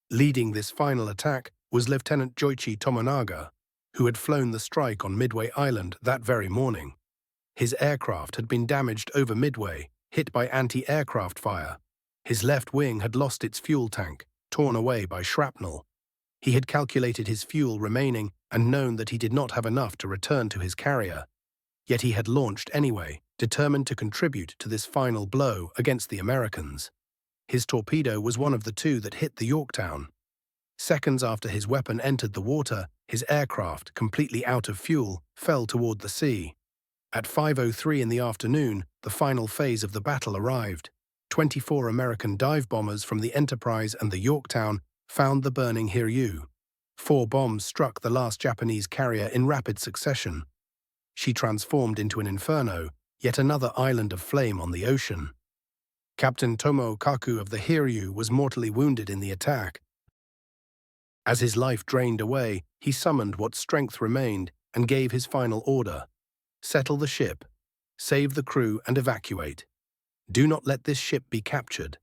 Leading this final attack was Lieutenant Joichi Tomonaga, who had flown the strike on Midway Island that very morning. His aircraft had been damaged over Midway, hit by anti-aircraft fire. His left wing had lost its fuel tank, torn away by shrapnel. He had calculated his fuel remaining and known that he did not have enough to return to his carrier. Yet he had launched anyway, determined to contribute to this final blow against the Americans. His torpedo was one of the 2 that hit the Yorktown. Seconds after his weapon entered the water, his aircraft, completely out of fuel, fell toward the sea. At 5:03 in the afternoon, the final phase of the battle arrived. 24 American dive bombers from the Enterprise and the Yorktown found the burning Hiryu. 4 bombs struck the last Japanese carrier in rapid succession. She transformed into an inferno, yet another island of flame on the ocean. Captain Tomo Kaku of the Hiryu was mortally wounded in the attack. As his life drained away, he summoned what strength remained and gave his final order: settle the ship, save the crew and evacuate. Do not let this ship be captured.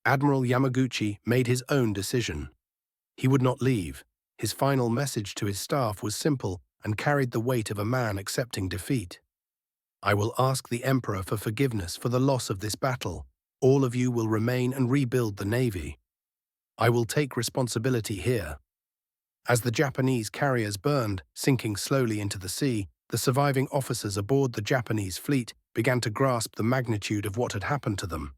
Admiral Yamaguchi made his own decision. He would not leave. His final message to his staff was simple and carried the weight of a man accepting defeat. I will ask the Emperor for forgiveness for the loss of this battle. All of you will remain and rebuild the Navy. I will take responsibility here. As the Japanese carriers burned, sinking slowly into the sea, The surviving officers aboard the Japanese fleet began to grasp the magnitude of what had happened to them.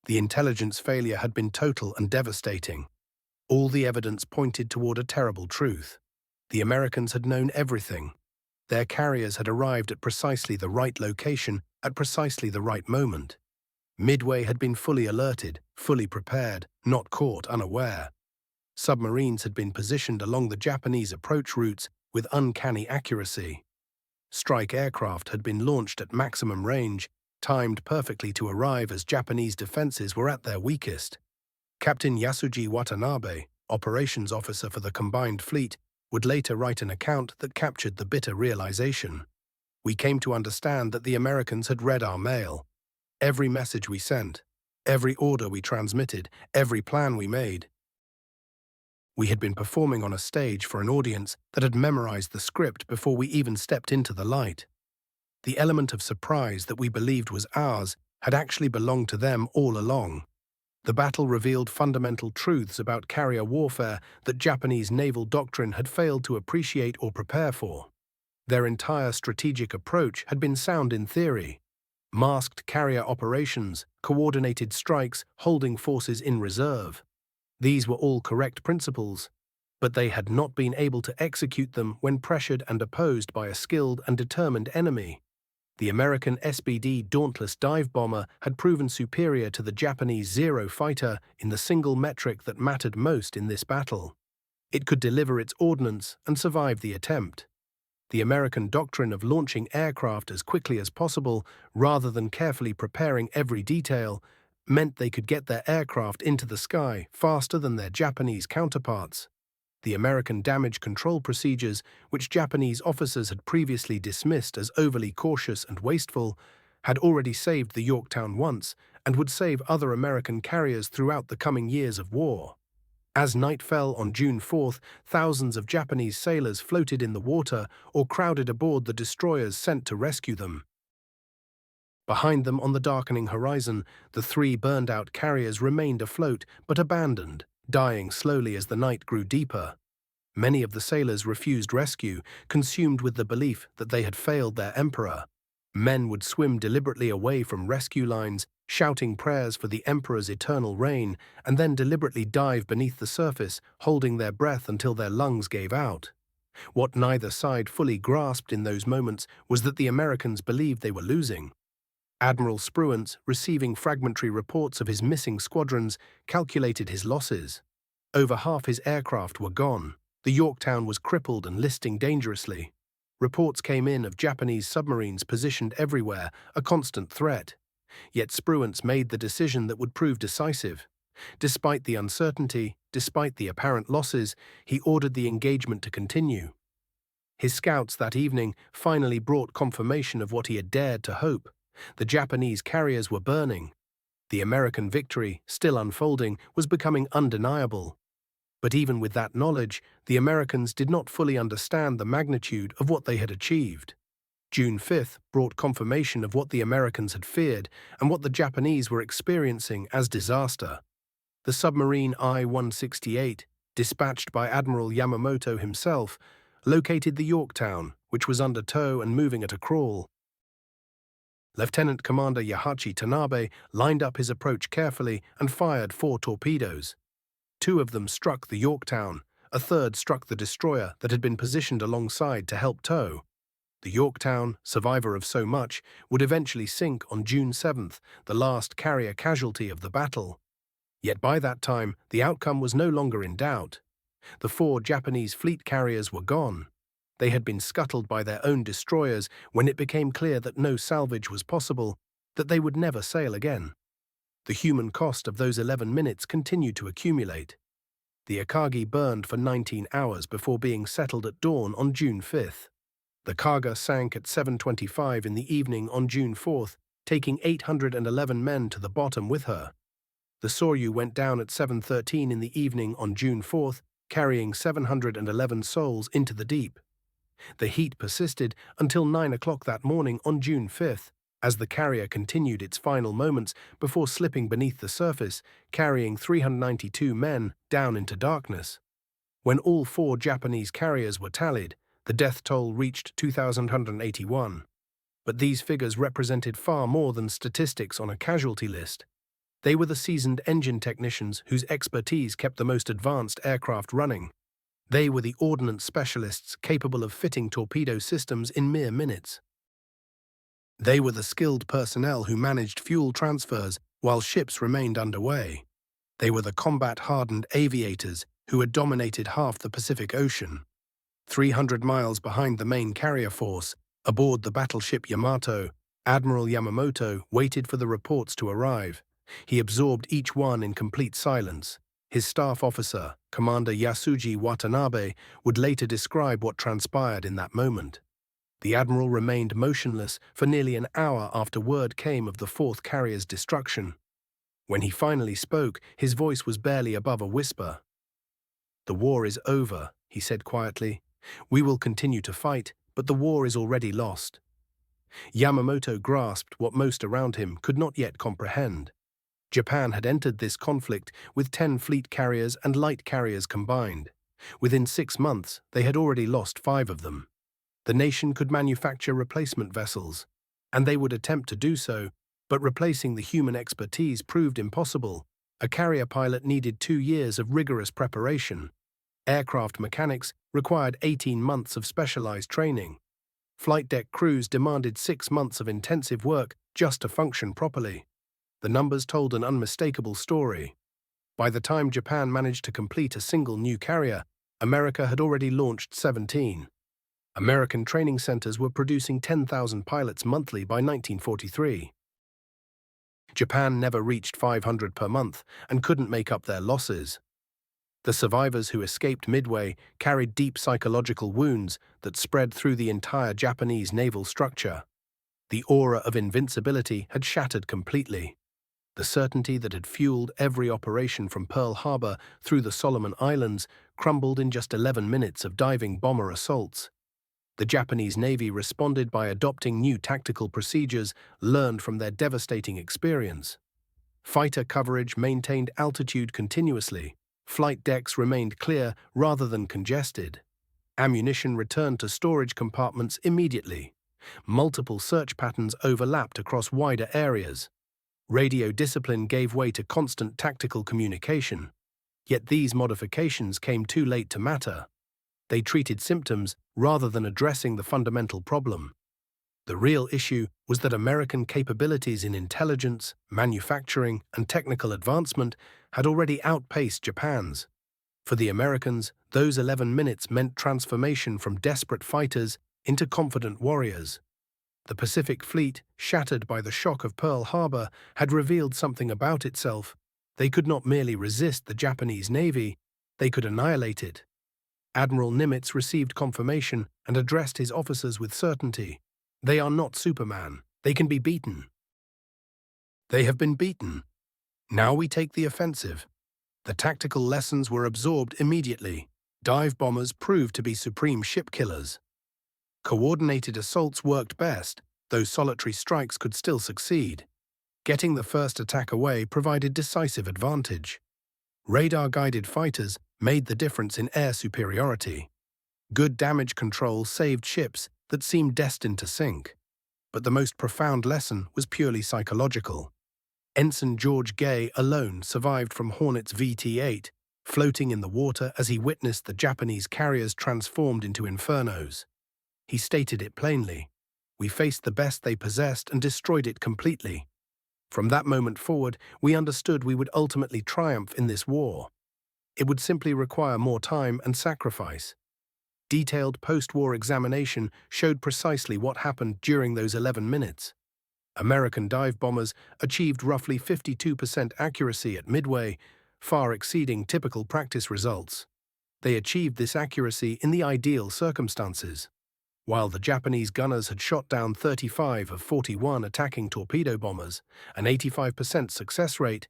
The intelligence failure had been total and devastating. All the evidence pointed toward a terrible truth. The Americans had known everything. Their carriers had arrived at precisely the right location at precisely the right moment. Midway had been fully alerted, fully prepared, not caught unaware. Submarines had been positioned along the Japanese approach routes with uncanny accuracy. Strike aircraft had been launched at maximum range, timed perfectly to arrive as Japanese defenses were at their weakest. Captain Yasuji Watanabe, operations officer for the combined fleet, would later write an account that captured the bitter realization. We came to understand that the Americans had read our mail. Every message we sent, every order we transmitted, every plan we made. We had been performing on a stage for an audience that had memorized the script before we even stepped into the light. The element of surprise that we believed was ours had actually belonged to them all along. The battle revealed fundamental truths about carrier warfare that Japanese naval doctrine had failed to appreciate or prepare for. Their entire strategic approach had been sound in theory. Masked carrier operations, coordinated strikes, holding forces in reserve. These were all correct principles, but they had not been able to execute them when pressured and opposed by a skilled and determined enemy. The American SBD Dauntless dive bomber had proven superior to the Japanese Zero fighter in the single metric that mattered most in this battle. It could deliver its ordnance and survive the attempt. The American doctrine of launching aircraft as quickly as possible, rather than carefully preparing every detail, meant they could get their aircraft into the sky faster than their Japanese counterparts. The American damage control procedures, which Japanese officers had previously dismissed as overly cautious and wasteful, had already saved the Yorktown once and would save other American carriers throughout the coming years of war. As night fell on June 4th, thousands of Japanese sailors floated in the water or crowded aboard the destroyers sent to rescue them. Behind them on the darkening horizon, the three burned-out carriers remained afloat but abandoned, dying slowly as the night grew deeper. Many of the sailors refused rescue, consumed with the belief that they had failed their emperor. Men would swim deliberately away from rescue lines, shouting prayers for the emperor's eternal reign, and then deliberately dive beneath the surface, holding their breath until their lungs gave out. What neither side fully grasped in those moments was that the Americans believed they were losing. Admiral Spruance, receiving fragmentary reports of his missing squadrons, calculated his losses. Over half his aircraft were gone. The Yorktown was crippled and listing dangerously. Reports came in of Japanese submarines positioned everywhere, a constant threat. Yet Spruance made the decision that would prove decisive. Despite the uncertainty, despite the apparent losses, he ordered the engagement to continue. His scouts that evening finally brought confirmation of what he had dared to hope. The Japanese carriers were burning. The American victory, still unfolding, was becoming undeniable. But even with that knowledge, the Americans did not fully understand the magnitude of what they had achieved. June 5th brought confirmation of what the Americans had feared and what the Japanese were experiencing as disaster. The submarine I-168, dispatched by Admiral Yamamoto himself, located the Yorktown, which was under tow and moving at a crawl. Lieutenant Commander Yahachi Tanabe lined up his approach carefully and fired 4 torpedoes. 2 of them struck the Yorktown, a third struck the destroyer that had been positioned alongside to help tow. The Yorktown, survivor of so much, would eventually sink on June 7th, the last carrier casualty of the battle. Yet by that time, the outcome was no longer in doubt. The 4 Japanese fleet carriers were gone. They had been scuttled by their own destroyers when it became clear that no salvage was possible, that they would never sail again. The human cost of those 11 minutes continued to accumulate. The Akagi burned for 19 hours before being settled at dawn on June 5th. The Kaga sank at 7:25 in the evening on June 4th, taking 811 men to the bottom with her. The Soryu went down at 7:13 in the evening on June 4th, carrying 711 souls into the deep. The heat persisted until 9 o'clock that morning on June 5th, as the carrier continued its final moments before slipping beneath the surface, carrying 392 men down into darkness. When all 4 Japanese carriers were tallied, The death toll reached 2,181. But these figures represented far more than statistics on a casualty list. They were the seasoned engine technicians whose expertise kept the most advanced aircraft running. They were the ordnance specialists capable of fitting torpedo systems in mere minutes. They were the skilled personnel who managed fuel transfers while ships remained underway. They were the combat-hardened aviators who had dominated half the Pacific Ocean. 300 miles behind the main carrier force, aboard the battleship Yamato, Admiral Yamamoto waited for the reports to arrive. He absorbed each one in complete silence. His staff officer, Commander Yasuji Watanabe, would later describe what transpired in that moment. The admiral remained motionless for nearly an hour after word came of the fourth carrier's destruction. When he finally spoke, his voice was barely above a whisper. "The war is over," he said quietly. "We will continue to fight, but the war is already lost." Yamamoto grasped what most around him could not yet comprehend. Japan had entered this conflict with 10 fleet carriers and light carriers combined. Within 6 months, they had already lost 5 of them. The nation could manufacture replacement vessels, and they would attempt to do so, but replacing the human expertise proved impossible. A carrier pilot needed 2 years of rigorous preparation. Aircraft mechanics required 18 months of specialized training. Flight deck crews demanded 6 months of intensive work just to function properly. The numbers told an unmistakable story. By the time Japan managed to complete a single new carrier, America had already launched 17. American training centers were producing 10,000 pilots monthly by 1943. Japan never reached 500 per month and couldn't make up their losses. The survivors who escaped midway carried deep psychological wounds that spread through the entire Japanese naval structure. The aura of invincibility had shattered completely. The certainty that had fueled every operation from Pearl Harbor through the Solomon Islands crumbled in just 11 minutes of diving bomber assaults. The Japanese Navy responded by adopting new tactical procedures learned from their devastating experience. Fighter coverage maintained altitude continuously. Flight decks remained clear rather than congested. Ammunition returned to storage compartments immediately. Multiple search patterns overlapped across wider areas. Radio discipline gave way to constant tactical communication. Yet these modifications came too late to matter. They treated symptoms rather than addressing the fundamental problem. The real issue was that American capabilities in intelligence, manufacturing, and technical advancement had already outpaced Japan's. For the Americans, those 11 minutes meant transformation from desperate fighters into confident warriors. The Pacific Fleet, shattered by the shock of Pearl Harbor, had revealed something about itself. They could not merely resist the Japanese Navy, they could annihilate it. Admiral Nimitz received confirmation and addressed his officers with certainty. They are not Superman. They can be beaten. They have been beaten. Now we take the offensive. The tactical lessons were absorbed immediately. Dive bombers proved to be supreme ship killers. Coordinated assaults worked best, though solitary strikes could still succeed. Getting the first attack away provided decisive advantage. Radar-guided fighters made the difference in air superiority. Good damage control saved ships that seemed destined to sink. But the most profound lesson was purely psychological. Ensign George Gay alone survived from Hornet's VT-8, floating in the water as he witnessed the Japanese carriers transformed into infernos. He stated it plainly. We faced the best they possessed and destroyed it completely. From that moment forward, we understood we would ultimately triumph in this war. It would simply require more time and sacrifice. Detailed post-war examination showed precisely what happened during those 11 minutes. American dive bombers achieved roughly 52% accuracy at Midway, far exceeding typical practice results. They achieved this accuracy in the ideal circumstances. While the Japanese gunners had shot down 35 of 41 attacking torpedo bombers, an 85% success rate,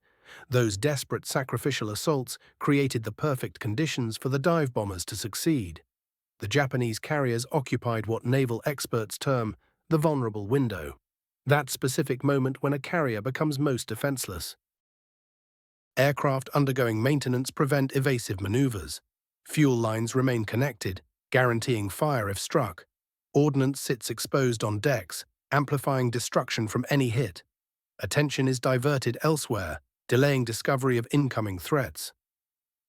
those desperate sacrificial assaults created the perfect conditions for the dive bombers to succeed. The Japanese carriers occupied what naval experts term the vulnerable window, that specific moment when a carrier becomes most defenseless. Aircraft undergoing maintenance prevent evasive maneuvers. Fuel lines remain connected, guaranteeing fire if struck. Ordnance sits exposed on decks, amplifying destruction from any hit. Attention is diverted elsewhere, delaying discovery of incoming threats.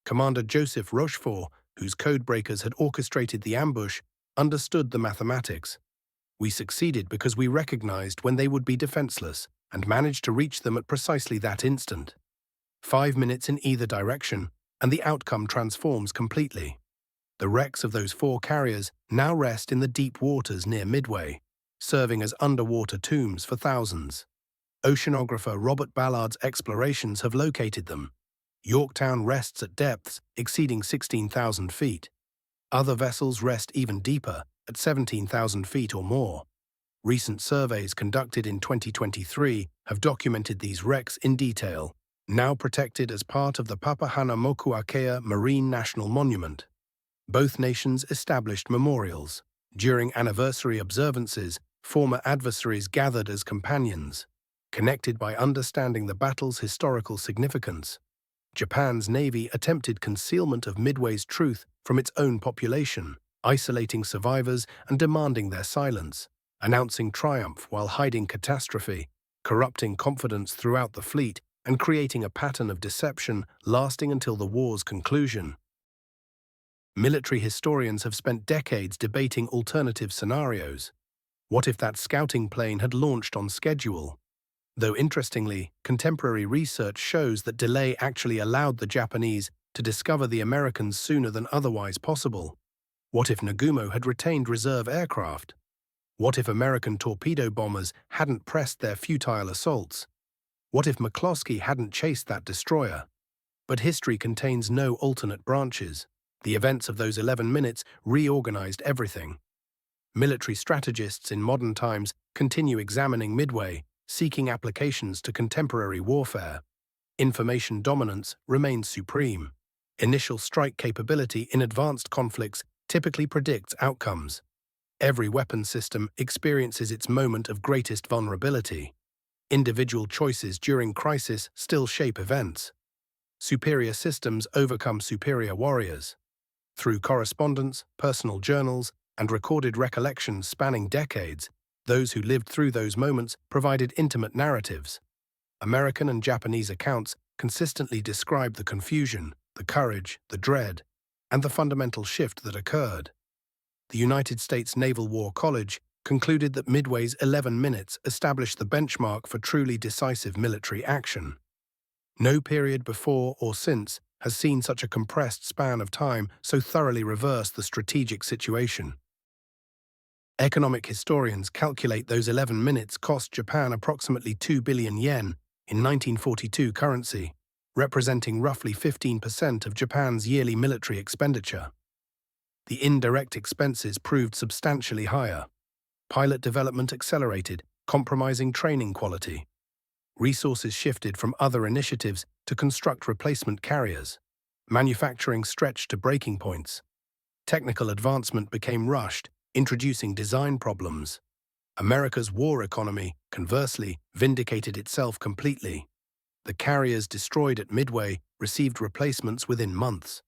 Commander Joseph Rochefort, whose codebreakers had orchestrated the ambush, understood the mathematics. We succeeded because we recognized when they would be defenseless and managed to reach them at precisely that instant. 5 minutes in either direction, and the outcome transforms completely. The wrecks of those 4 carriers now rest in the deep waters near Midway, serving as underwater tombs for thousands. Oceanographer Robert Ballard's explorations have located them. Yorktown rests at depths exceeding 16,000 feet. Other vessels rest even deeper, at 17,000 feet or more. Recent surveys conducted in 2023 have documented these wrecks in detail, now protected as part of the Papahanaumokuakea Marine National Monument. Both nations established memorials. During anniversary observances, former adversaries gathered as companions, connected by understanding the battle's historical significance. Japan's navy attempted concealment of Midway's truth from its own population, isolating survivors and demanding their silence, announcing triumph while hiding catastrophe, corrupting confidence throughout the fleet, and creating a pattern of deception lasting until the war's conclusion. Military historians have spent decades debating alternative scenarios. What if that scouting plane had launched on schedule? Though interestingly, contemporary research shows that delay actually allowed the Japanese to discover the Americans sooner than otherwise possible. What if Nagumo had retained reserve aircraft? What if American torpedo bombers hadn't pressed their futile assaults? What if McCloskey hadn't chased that destroyer? But history contains no alternate branches. The events of those 11 minutes reorganized everything. Military strategists in modern times continue examining Midway, seeking applications to contemporary warfare. Information dominance remains supreme. Initial strike capability in advanced conflicts typically predicts outcomes. Every weapon system experiences its moment of greatest vulnerability. Individual choices during crisis still shape events. Superior systems overcome superior warriors. Through correspondence, personal journals, and recorded recollections spanning decades, those who lived through those moments provided intimate narratives. American and Japanese accounts consistently describe the confusion, the courage, the dread, and the fundamental shift that occurred. The United States Naval War College concluded that Midway's 11 minutes established the benchmark for truly decisive military action. No period before or since has seen such a compressed span of time so thoroughly reverse the strategic situation. Economic historians calculate those 11 minutes cost Japan approximately 2 billion yen in 1942 currency, representing roughly 15% of Japan's yearly military expenditure. The indirect expenses proved substantially higher. Pilot development accelerated, compromising training quality. Resources shifted from other initiatives to construct replacement carriers. Manufacturing stretched to breaking points. Technical advancement became rushed, introducing design problems. America's war economy, conversely, vindicated itself completely. The carriers destroyed at Midway received replacements within months.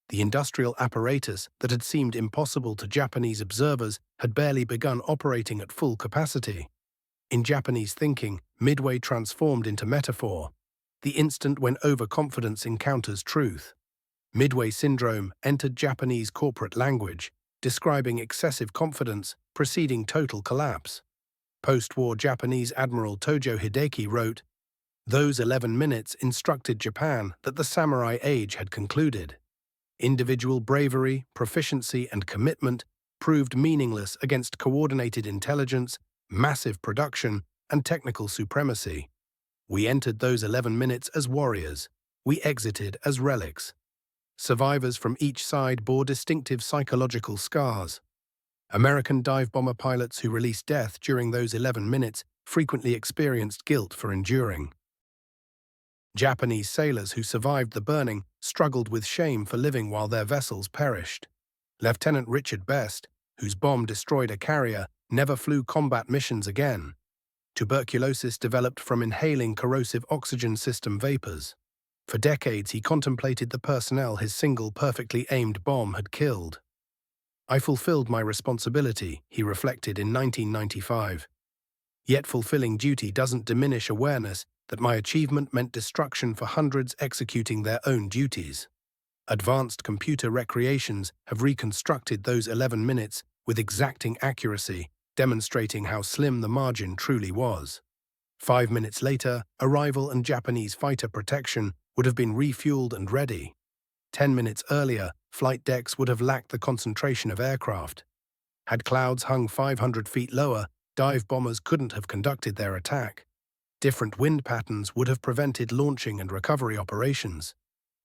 The industrial apparatus that had seemed impossible to Japanese observers had barely begun operating at full capacity. In Japanese thinking, Midway transformed into metaphor, the instant when overconfidence encounters truth. Midway syndrome entered Japanese corporate language, describing excessive confidence preceding total collapse. Post-war Japanese Admiral Tojo Hideki wrote, "Those 11 minutes instructed Japan that the samurai age had concluded. Individual bravery, proficiency, and commitment proved meaningless against coordinated intelligence, massive production, and technical supremacy. We entered those 11 minutes as warriors. We exited as relics." Survivors from each side bore distinctive psychological scars. American dive bomber pilots who released death during those 11 minutes frequently experienced guilt for enduring. Japanese sailors who survived the burning struggled with shame for living while their vessels perished. Lieutenant Richard Best, whose bomb destroyed a carrier, never flew combat missions again. Tuberculosis developed from inhaling corrosive oxygen system vapors. For decades, he contemplated the personnel his single perfectly aimed bomb had killed. I fulfilled my responsibility, he reflected in 1995. Yet fulfilling duty doesn't diminish awareness that my achievement meant destruction for hundreds executing their own duties. Advanced computer recreations have reconstructed those 11 minutes with exacting accuracy, demonstrating how slim the margin truly was. 5 minutes later, arrival and Japanese fighter protection would have been refueled and ready. 10 minutes earlier, flight decks would have lacked the concentration of aircraft. Had clouds hung 500 feet lower, dive bombers couldn't have conducted their attack. Different wind patterns would have prevented launching and recovery operations.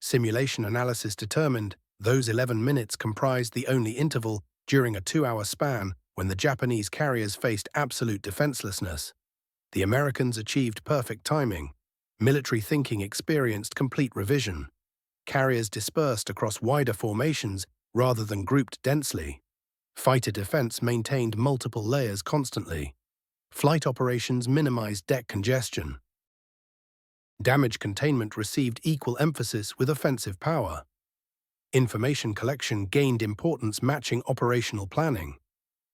Simulation analysis determined those 11 minutes comprised the only interval during a 2-hour span when the Japanese carriers faced absolute defenselessness. The Americans achieved perfect timing. Military thinking experienced complete revision. Carriers dispersed across wider formations rather than grouped densely. Fighter defense maintained multiple layers constantly. Flight operations minimized deck congestion. Damage containment received equal emphasis with offensive power. Information collection gained importance matching operational planning.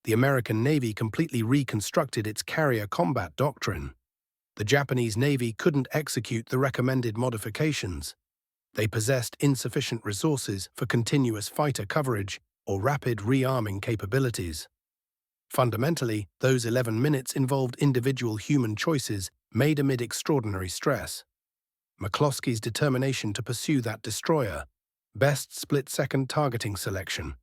The American Navy completely reconstructed its carrier combat doctrine. The Japanese Navy couldn't execute the recommended modifications. They possessed insufficient resources for continuous fighter coverage or rapid rearming capabilities. Fundamentally, those 11 minutes involved individual human choices made amid extraordinary stress. McCloskey's determination to pursue that destroyer, best split-second targeting selection,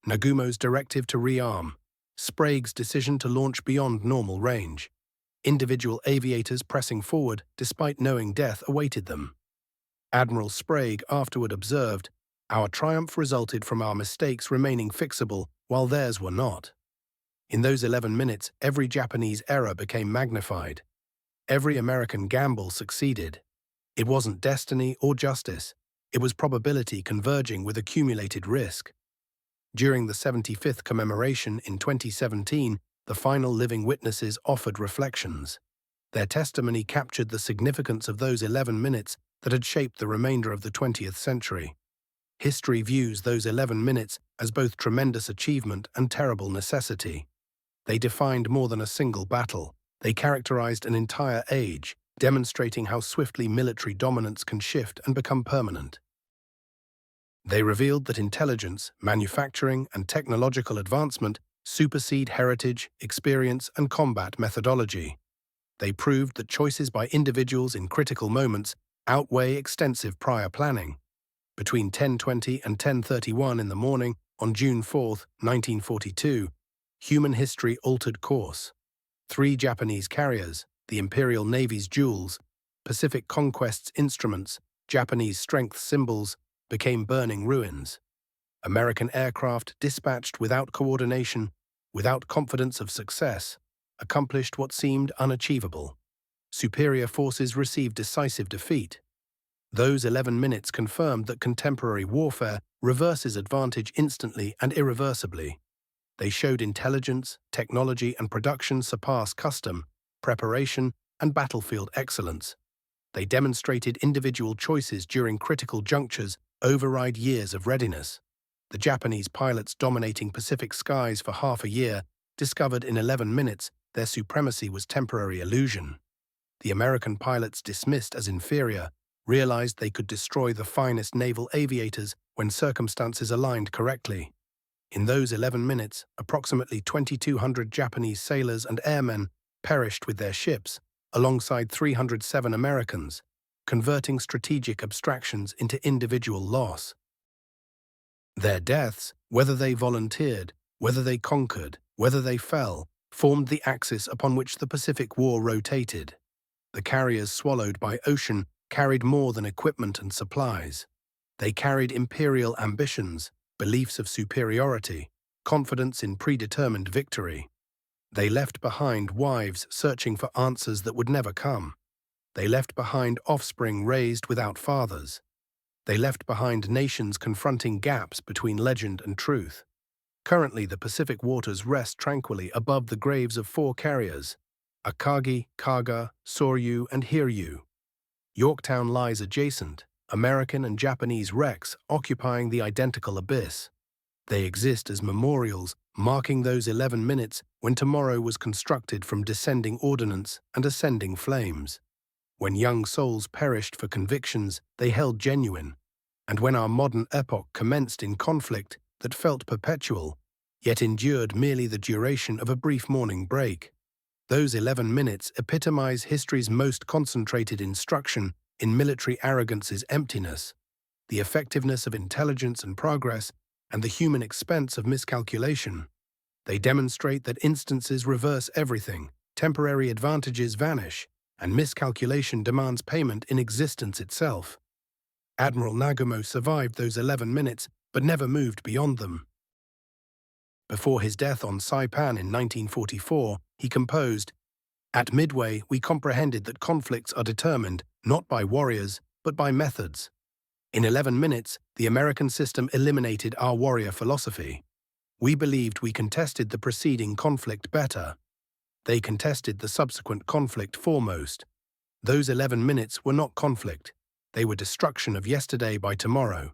Nagumo's directive to rearm, Sprague's decision to launch beyond normal range, individual aviators pressing forward despite knowing death awaited them. Admiral Sprague afterward observed, "Our triumph resulted from our mistakes remaining fixable while theirs were not." In those 11 minutes, every Japanese error became magnified. Every American gamble succeeded. It wasn't destiny or justice. It was probability converging with accumulated risk. During the 75th commemoration in 2017, the final living witnesses offered reflections. Their testimony captured the significance of those 11 minutes that had shaped the remainder of the 20th century. History views those 11 minutes as both tremendous achievement and terrible necessity. They defined more than a single battle. They characterized an entire age, demonstrating how swiftly military dominance can shift and become permanent. They revealed that intelligence, manufacturing, and technological advancement supersede heritage, experience, and combat methodology. They proved that choices by individuals in critical moments outweigh extensive prior planning. Between 10:20 and 10:31 in the morning on June 4, 1942, human history altered course. 3 Japanese carriers, the Imperial Navy's jewels, Pacific Conquest's instruments, Japanese strength symbols, became burning ruins. American aircraft dispatched without coordination, without confidence of success, accomplished what seemed unachievable. Superior forces received decisive defeat. Those 11 minutes confirmed that contemporary warfare reverses advantage instantly and irreversibly. They showed intelligence, technology, and production surpass custom, preparation, and battlefield excellence. They demonstrated individual choices during critical junctures override years of readiness. The Japanese pilots dominating Pacific skies for half a year discovered in 11 minutes their supremacy was temporary illusion. The American pilots dismissed as inferior realized they could destroy the finest naval aviators when circumstances aligned correctly. In those 11 minutes, approximately 2,200 Japanese sailors and airmen perished with their ships, alongside 307 Americans, converting strategic abstractions into individual loss. Their deaths, whether they volunteered, whether they conquered, whether they fell, formed the axis upon which the Pacific War rotated. The carriers swallowed by ocean carried more than equipment and supplies. They carried imperial ambitions, beliefs of superiority, confidence in predetermined victory. They left behind wives searching for answers that would never come. They left behind offspring raised without fathers. They left behind nations confronting gaps between legend and truth. Currently, the Pacific waters rest tranquilly above the graves of 4 carriers, Akagi, Kaga, Soryu, and Hiryu. Yorktown lies adjacent, American and Japanese wrecks occupying the identical abyss. They exist as memorials, marking those 11 minutes when tomorrow was constructed from descending ordnance and ascending flames. When young souls perished for convictions they held genuine, and when our modern epoch commenced in conflict that felt perpetual, yet endured merely the duration of a brief morning break. Those 11 minutes epitomize history's most concentrated instruction in military arrogance's emptiness, the effectiveness of intelligence and progress, and the human expense of miscalculation. They demonstrate that instances reverse everything, temporary advantages vanish, and miscalculation demands payment in existence itself. Admiral Nagumo survived those 11 minutes, but never moved beyond them. Before his death on Saipan in 1944, he composed, "At Midway, we comprehended that conflicts are determined not by warriors, but by methods. In 11 minutes, the American system eliminated our warrior philosophy. We believed we contested the preceding conflict better. They contested the subsequent conflict foremost. Those 11 minutes were not conflict. They were destruction of yesterday by tomorrow.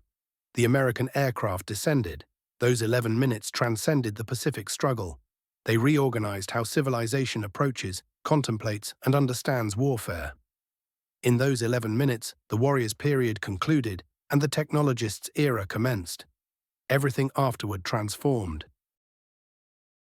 The American aircraft descended. Those 11 minutes transcended the Pacific struggle. They reorganized how civilization approaches, contemplates, and understands warfare. In those 11 minutes, the warrior's period concluded and the technologist's era commenced. Everything afterward transformed.